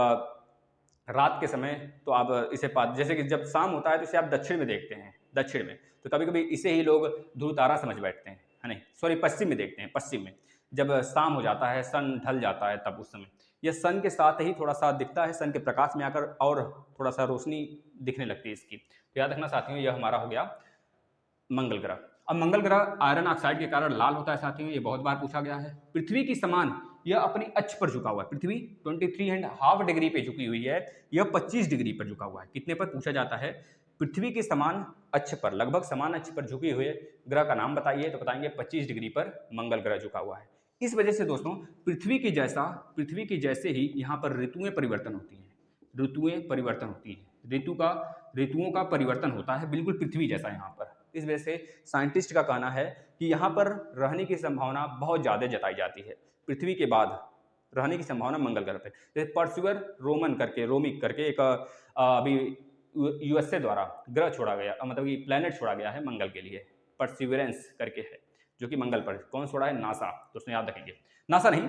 Speaker 1: रात के समय तो आप इसे जैसे कि जब शाम होता है तो इसे आप दक्षिण में देखते हैं, दक्षिण में, तो कभी कभी इसे ही लोग ध्रुव तारा समझ बैठते हैं, है नहीं, सॉरी पश्चिम में देखते हैं, पश्चिम में जब शाम हो जाता है, सन ढल जाता है, तब उस समय यह सन के साथ ही थोड़ा सा दिखता है, सन के प्रकाश में आकर और थोड़ा सा रोशनी दिखने लगती है इसकी। तो याद रखना साथियों, यह हमारा हो गया मंगल ग्रह। अब मंगल ग्रह आयरन ऑक्साइड के कारण लाल होता है साथियों, ये बहुत बार पूछा गया है। पृथ्वी की समान यह अपनी अक्ष पर झुका हुआ है, पृथ्वी 23.5 डिग्री पे झुकी हुई है, यह 25 डिग्री पर झुका हुआ है। कितने पर पूछा जाता है? पृथ्वी के समान अक्ष पर, लगभग समान अक्ष पर झुके हुए ग्रह का नाम बताइए, तो बताएंगे 25 डिग्री पर मंगल ग्रह झुका हुआ है। इस वजह से दोस्तों पृथ्वी की जैसे ही यहाँ पर ऋतुएं परिवर्तन होती हैं, ऋतुएं परिवर्तन होती हैं, ऋतुओं का परिवर्तन होता है बिल्कुल पृथ्वी जैसा यहाँ पर। इस वजह से साइंटिस्ट का कहना है कि यहाँ पर रहने की संभावना बहुत ज़्यादा जताई जाती है, पृथ्वी के बाद रहने की संभावना मंगल ग्रह पर। जैसे परस्यूअर रोमिक करके एक अभी यूएसए द्वारा ग्रह छोड़ा गया, मतलब कि प्लेनेट छोड़ा गया है मंगल के लिए, परसिवरेंस करके है, जो कि मंगल पर। कौन छोड़ा है? नासा। दोस्तों याद रखेंगे, नासा नहीं,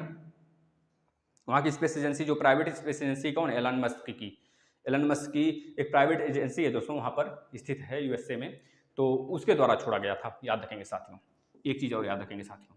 Speaker 1: वहाँ की स्पेस एजेंसी, जो प्राइवेट स्पेस एजेंसी कौन है? एलन मस्क की, एलन मस्क की एक प्राइवेट एजेंसी है दोस्तों, वहाँ पर स्थित है यूएसए में, तो उसके द्वारा छोड़ा गया था, याद रखेंगे साथियों। एक चीज़ और याद रखेंगे साथियों,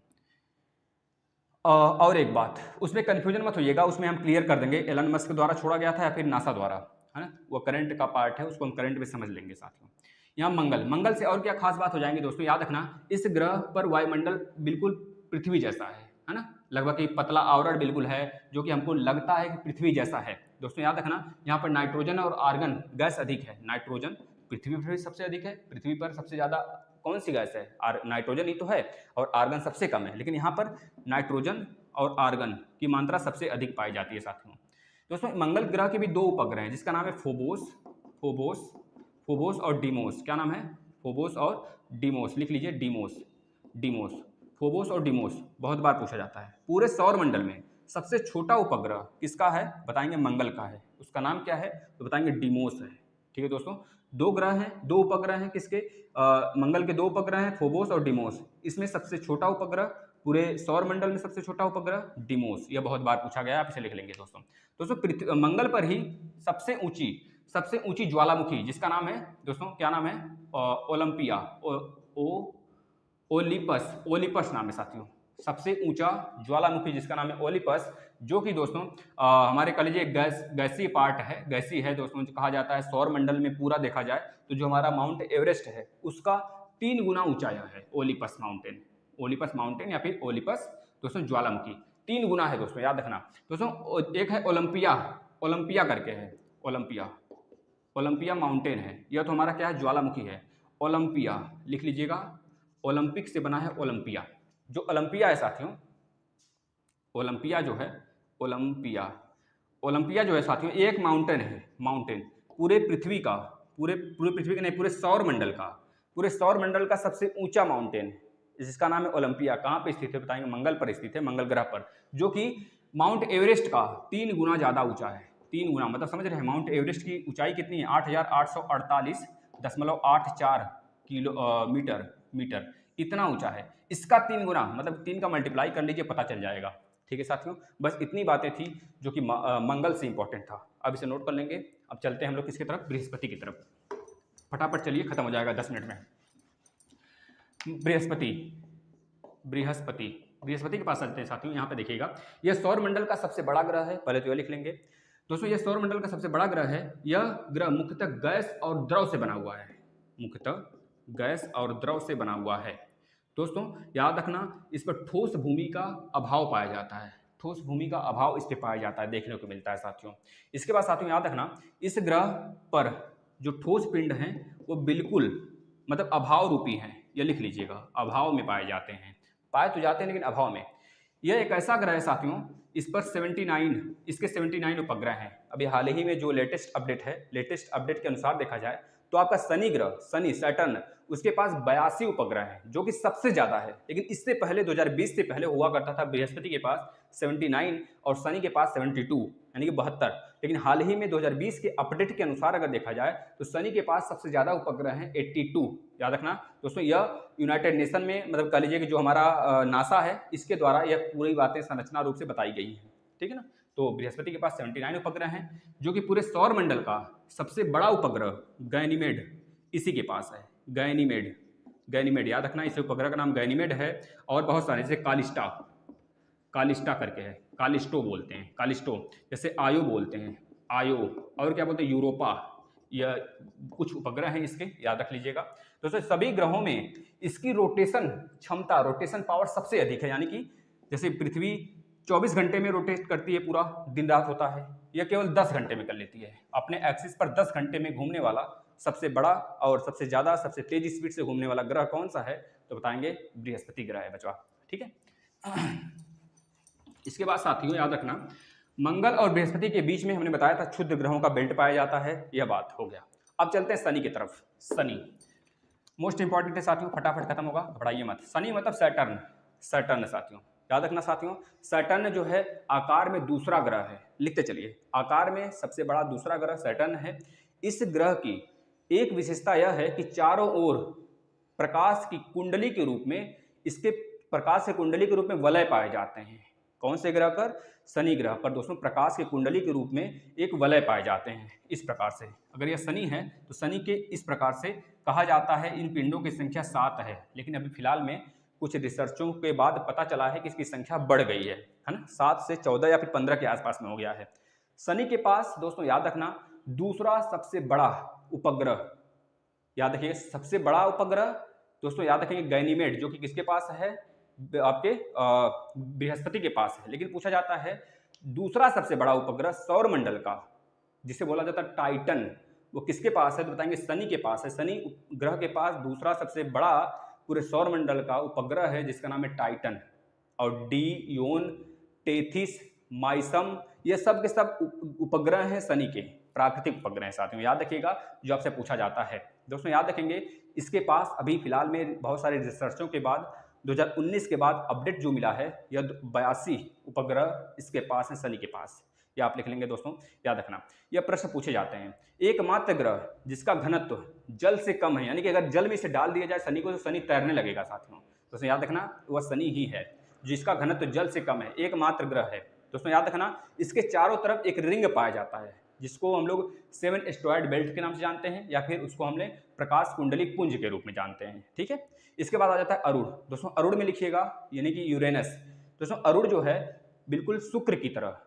Speaker 1: और एक बात, उसमें कन्फ्यूजन मत होइएगा, उसमें हम क्लियर कर देंगे एलन मस्क द्वारा छोड़ा गया था या फिर नासा द्वारा, है ना, वो करंट का पार्ट है, उसको हम करंट में समझ लेंगे साथियों। यहाँ मंगल से और क्या खास बात हो जाएंगी दोस्तों, याद रखना, इस ग्रह पर वायुमंडल बिल्कुल पृथ्वी जैसा है ना, लगभग एक पतला आवरण बिल्कुल है, जो कि हमको लगता है कि पृथ्वी जैसा है। दोस्तों याद रखना, यहाँ पर नाइट्रोजन और आर्गन गैस अधिक है। नाइट्रोजन पृथ्वी पर सबसे अधिक है, पृथ्वी पर सबसे ज़्यादा कौन सी गैस है? नाइट्रोजन ही तो है, और आर्गन सबसे कम है, लेकिन यहाँ पर नाइट्रोजन और आर्गन की मात्रा सबसे अधिक पाई जाती है साथियों। दोस्तों मंगल ग्रह के भी 2 उपग्रह हैं, जिसका नाम है फोबोस और डीमोस। क्या नाम है? फोबोस और डीमोस, लिख लीजिए, डीमोस, फोबोस और डीमोस, बहुत बार पूछा जाता है। पूरे सौर मंडल में सबसे छोटा उपग्रह किसका है? बताएंगे मंगल का है। उसका नाम क्या है? तो बताएंगे डीमोस है। ठीक है दोस्तों, 2 ग्रह हैं, 2 उपग्रह हैं, किसके? मंगल के 2 उपग्रह हैं, फोबोस और डीमोस। इसमें सबसे छोटा उपग्रह, पूरे सौर मंडल में सबसे छोटा उपग्रह डीमोस। यह बहुत बार पूछा गया, आप इसे लिख लेंगे दोस्तों। मंगल पर ही सबसे ऊंची ज्वालामुखी, जिसका नाम है दोस्तों, क्या नाम है? ओलंपिया, ओलिपस नाम है साथियों, सबसे ऊंचा ज्वालामुखी जिसका नाम है ओलिपस, जो कि दोस्तों हमारे कह लीजिए गैसीय पार्ट है, गैसी है दोस्तों, जो कहा जाता है सौर मंडल में पूरा देखा जाए तो जो हमारा माउंट एवरेस्ट है उसका 3 गुना ऊंचाया है ओलिपस माउंटेन। ओलिपस माउंटेन या फिर ओलिपस दोस्तों ज्वालामुखी 3 गुना है दोस्तों, याद रखना दोस्तों। एक है ओलंपिया, ओलंपिया करके है, ओलंपिया, ओलंपिया माउंटेन है, यह तो हमारा क्या है ज्वालामुखी है। ओलंपिया लिख लीजिएगा, ओलंपिक से बना है ओलंपिया। जो ओलंपिया है साथियों, ओलंपिया जो है, ओलंपिया, ओलंपिया जो है साथियों एक माउंटेन है, माउंटेन पूरे पृथ्वी का, पूरे पृथ्वी का नहीं, पूरे सौर मंडल का, पूरे सौर मंडल का सबसे ऊंचा माउंटेन है जिसका नाम है ओलंपिया। कहाँ पे स्थित है बताएंगे, मंगल पर स्थित है, मंगल ग्रह पर, जो कि माउंट एवरेस्ट का 3 गुना ज़्यादा ऊंचा है। 3 गुना मतलब समझ रहे हैं माउंट एवरेस्ट की ऊंचाई कितनी है, 8,848.84 मीटर, इतना ऊंचा है। इसका 3 गुना मतलब 3 का मल्टीप्लाई कर लीजिए, पता चल जाएगा। ठीक है साथियों, बस इतनी बातें थी जो कि मंगल से इंपॉर्टेंट था। अब इसे नोट कर लेंगे। अब चलते हैं हम लोग किसकी तरफ, बृहस्पति की तरफ। फटाफट चलिए, खत्म हो जाएगा 10 मिनट में। बृहस्पति, बृहस्पति, बृहस्पति के पास चलते हैं साथियों। यहाँ पे देखिएगा, यह सौर मंडल का सबसे बड़ा ग्रह है, पहले तो यह लिख लेंगे दोस्तों। यह सौर मंडल का सबसे बड़ा ग्रह है। यह ग्रह मुख्यतः गैस और द्रव से बना हुआ है, मुख्यतः गैस और द्रव से बना हुआ है दोस्तों। याद रखना, इस पर ठोस भूमि का अभाव पाया जाता है, ठोस भूमि का अभाव इस पर पाया जाता है, देखने को मिलता है साथियों। इसके बाद साथियों याद रखना, इस ग्रह पर जो ठोस पिंड हैं वो बिल्कुल मतलब अभाव रूपी हैं, ये लिख लीजिएगा, अभाव में पाए जाते हैं। पाए तो जाते हैं लेकिन अभाव में। यह एक ऐसा ग्रह है साथियों, इस पर 79 इसके 79 उपग्रह हैं। अभी हाल ही में जो लेटेस्ट अपडेट है, लेटेस्ट अपडेट के अनुसार देखा जाए तो आपका शनि ग्रह, शनि सैटर्न, उसके पास 82 उपग्रह हैं, जो कि सबसे ज़्यादा है। लेकिन इससे पहले 2020 से पहले हुआ करता था बृहस्पति के पास 79 और शनि के पास 72 यानी कि 72। लेकिन हाल ही में 2020 के अपडेट के अनुसार अगर देखा जाए तो शनि के पास सबसे ज़्यादा उपग्रह हैं 82। याद रखना दोस्तों, यह यूनाइटेड नेशन में मतलब कह लीजिए कि जो हमारा नासा है इसके द्वारा यह पूरी बातें संरचना रूप से बताई गई हैं। ठीक है ना। तो बृहस्पति के पास 79 उपग्रह हैं, जो कि पूरे सौर मंडल का सबसे बड़ा उपग्रह गैनीमेड इसी के पास है। गैनीमेड, गैनीमेड याद रखना, इस उपग्रह का नाम गैनीमेड है। और बहुत सारे जैसे कालिस्टा, कालिस्टा करके है, कालिस्टो बोलते हैं, कालिस्टो, जैसे आयो बोलते हैं, आयो, और क्या बोलते हैं यूरोपा, यह कुछ उपग्रह हैं इसके, याद रख लीजिएगा दोस्तों। सभी ग्रहों में इसकी रोटेशन क्षमता, रोटेशन पावर सबसे अधिक है। यानी कि जैसे पृथ्वी 24 घंटे में रोटेट करती है, पूरा दिन रात होता है, यह केवल 10 घंटे में कर लेती है। अपने एक्सिस पर 10 घंटे में घूमने वाला सबसे बड़ा और सबसे ज़्यादा, सबसे तेज स्पीड से घूमने वाला ग्रह कौन सा है, तो बताएंगे बृहस्पति ग्रह है बचवा। ठीक है। इसके बाद साथियों याद रखना, मंगल और बृहस्पति के बीच में हमने बताया था क्षुद्र ग्रहों का बेल्ट पाया जाता है, यह बात हो गया। अब चलते हैं शनि की तरफ। शनि मोस्ट इंपॉर्टेंट है साथियों, फटाफट खत्म होगा, घबराइए मत। शनि मतलब सैटर्न, सैटर्न साथियों याद रखना साथियों। सैटर्न जो है आकार में दूसरा ग्रह है, लिखते चलिए, आकार में सबसे बड़ा दूसरा ग्रह सैटर्न है। इस ग्रह की एक विशेषता यह है कि चारों ओर प्रकाश की कुंडली के रूप में, इसके प्रकाश की कुंडली के रूप में वलय पाए जाते हैं। कौन से ग्रह पर, शनि ग्रह पर दोस्तों प्रकाश की कुंडली के रूप में एक वलय पाए जाते हैं। इस प्रकार से अगर यह शनि है तो शनि के इस प्रकार से कहा जाता है। इन पिंडों की संख्या 7 है, लेकिन अभी फिलहाल में कुछ रिसर्चों के बाद पता चला है कि इसकी संख्या बढ़ गई है ना, 7 से 14 या फिर 15 के आसपास में हो गया है। शनि के पास दोस्तों याद रखना दूसरा सबसे बड़ा उपग्रह, याद रखिए सबसे बड़ा उपग्रह दोस्तों याद रखेंगे गैनीमेड, जो कि किसके पास है, आपके बृहस्पति के पास है। लेकिन पूछा जाता है दूसरा सबसे बड़ा उपग्रह सौर मंडल का, जिसे बोला जाता है टाइटन, वो किसके पास है, तो बताएंगे शनि के पास है। शनि ग्रह के पास दूसरा सबसे बड़ा पूरे सौर मंडल का उपग्रह है, जिसका नाम है टाइटन। और डियोन, टेथिस, माइसम, ये सब के सब उपग्रह हैं शनि के, प्राकृतिक उपग्रह हैं साथियों, याद रखिएगा, जो आपसे पूछा जाता है। दोस्तों याद रखेंगे इसके पास अभी फिलहाल में बहुत सारे रिसर्चों के बाद 2019 के बाद अपडेट जो मिला है, यह 82 उपग्रह इसके पास है शनि के पास, ये आप लिख लेंगे दोस्तों, याद रखना। यह प्रश्न पूछे जाते हैं, एकमात्र ग्रह जिसका घनत्व जल से कम है, यानी कि अगर जल में इसे डाल दिया जाए शनि को तो शनि तैरने लगेगा साथियों। दोस्तों याद रखना वह शनि ही है जिसका घनत्व जल से कम है, एकमात्र ग्रह है। दोस्तों याद रखना इसके चारों तरफ एक रिंग पाया जाता है, जिसको हम लोग 7 एस्टेरॉयड बेल्ट के नाम से जानते हैं, या फिर उसको हमने प्रकाश कुंडलिक पुंज के रूप में जानते हैं। ठीक है, इसके बाद आ जाता है अरुण। दोस्तों अरुण में लिखिएगा यानी कि यूरेनस। दोस्तों अरुण जो है बिल्कुल शुक्र की तरह,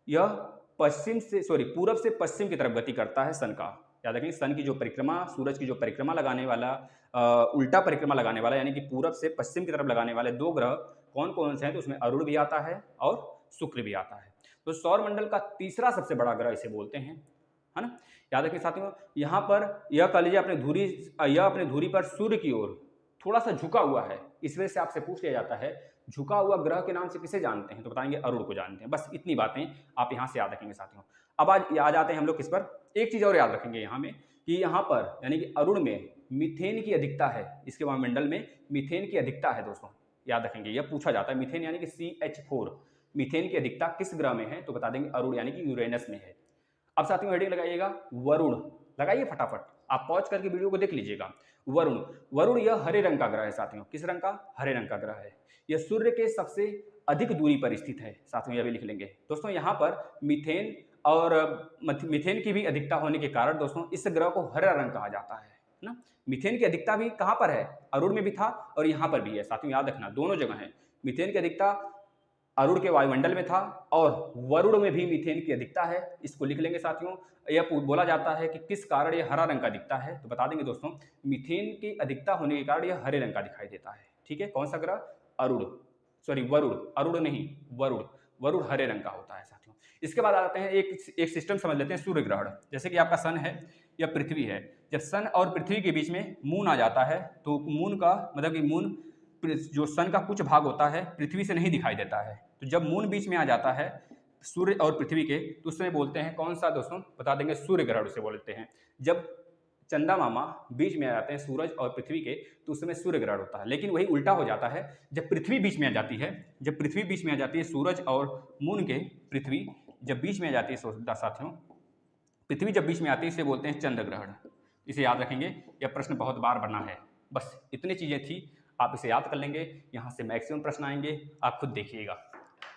Speaker 1: यह पूरब से पश्चिम की तरफ गति करता है सन का। याद रखें, सन की जो परिक्रमा, सूरज की जो परिक्रमा लगाने वाला, उल्टा परिक्रमा लगाने वाला, यानी कि पूरब से पश्चिम की तरफ लगाने वाले 2 ग्रह कौन कौन से हैं, तो उसमें अरुण भी आता है और शुक्र भी आता है। तो सौर मंडल का तीसरा सबसे बड़ा ग्रह इसे बोलते हैं, है ना। याद रखिए साथियों, यहाँ पर यह कह लीजिए अपने धुरी पर सूर्य की ओर थोड़ा सा झुका हुआ है। इस वजह से आपसे पूछ लिया जाता है झुका हुआ ग्रह के नाम से किसे जानते हैं, तो बताएंगे अरुण को जानते हैं। बस इतनी बातें आप यहाँ से याद रखेंगे साथियों। अब आज आ जाते हैं हम लोग किस पर, एक चीज और याद रखेंगे यहाँ में कि यहाँ पर यानी कि अरुण में मीथेन की अधिकता है, इसके वायुमंडल में मीथेन की अधिकता है। दोस्तों याद रखेंगे, यह पूछा जाता है मीथेन यानी कि CH4, मीथेन की अधिकता किस ग्रह में है, तो बता देंगे अरुण यानी कि यूरेनस में है। अब साथियों हेडिंग लगाइएगा वरुण, लगाइए फटाफट, आप पॉज करके वीडियो को देख लीजिएगा। वरुण यह हरे रंग का ग्रह है साथियों। किस रंग का? हरे रंग का ग्रह है। यह सूर्य के सबसे अधिक दूरी पर स्थित है साथियों, यह भी लिख लेंगे। दोस्तों यहाँ पर मीथेन और मीथेन की भी अधिकता होने के कारण दोस्तों इस ग्रह को हरा रंग कहा जाता है ना। मीथेन की अधिकता भी कहाँ पर है? अरुण में भी था और यहाँ पर भी है साथियों, याद रखना दोनों जगह है। मीथेन की अधिकता अरुण के वायुमंडल में था और वरुण में भी मीथेन की अधिकता है, इसको लिख लेंगे साथियों। यह बोला जाता है कि किस कारण यह हरा रंग का दिखता है, तो बता देंगे दोस्तों मीथेन की अधिकता होने के कारण यह हरे रंग का दिखाई देता है। ठीक है, कौन सा ग्रह? वरुण, अरुण नहीं वरुण हरे रंग का होता है साथियों। इसके बाद आते हैं एक सिस्टम समझ लेते हैं, सूर्य ग्रहण। जैसे कि आपका सन है या पृथ्वी है, जब सन और पृथ्वी के बीच में मून आ जाता है तो मून का मतलब कि मून जो सन का कुछ भाग होता है पृथ्वी से नहीं दिखाई देता है। तो जब मून बीच में आ जाता है सूर्य और पृथ्वी के, तो उसमें बोलते हैं कौन सा दोस्तों? बता देंगे सूर्य ग्रहण उसे बोलते हैं। जब चंदा मामा बीच में आ जाते हैं सूरज और पृथ्वी के, तो उसमें सूर्य ग्रहण होता है। लेकिन वही उल्टा हो जाता है जब पृथ्वी बीच में आ जाती है। जब पृथ्वी बीच में आ जाती है सूरज और मून के, पृथ्वी जब बीच में आ जाती है साथियों, पृथ्वी जब बीच में आती है इसे बोलते हैं चंद्र ग्रहण। इसे याद रखेंगे, यह प्रश्न बहुत बार बना है। बस इतनी चीज़ें थी, आप इसे याद कर लेंगे। यहाँ से मैक्सिमम प्रश्न आएंगे, आप खुद देखिएगा।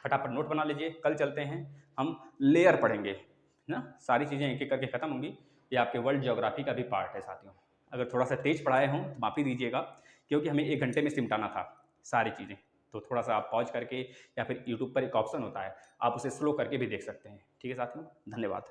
Speaker 1: फटाफट नोट बना लीजिए। कल चलते हैं हम लेयर पढ़ेंगे ना, सारी चीज़ें एक एक करके खत्म होंगी। ये आपके वर्ल्ड ज्योग्राफी का भी पार्ट है साथियों। अगर थोड़ा सा तेज पढ़ाए हों तो माफ़ी दीजिएगा, क्योंकि हमें 1 घंटे में सिमटाना था सारी चीज़ें। तो थोड़ा सा आप पॉज करके या फिर यूट्यूब पर एक ऑप्शन होता है, आप उसे स्लो करके भी देख सकते हैं। ठीक है साथियों, धन्यवाद।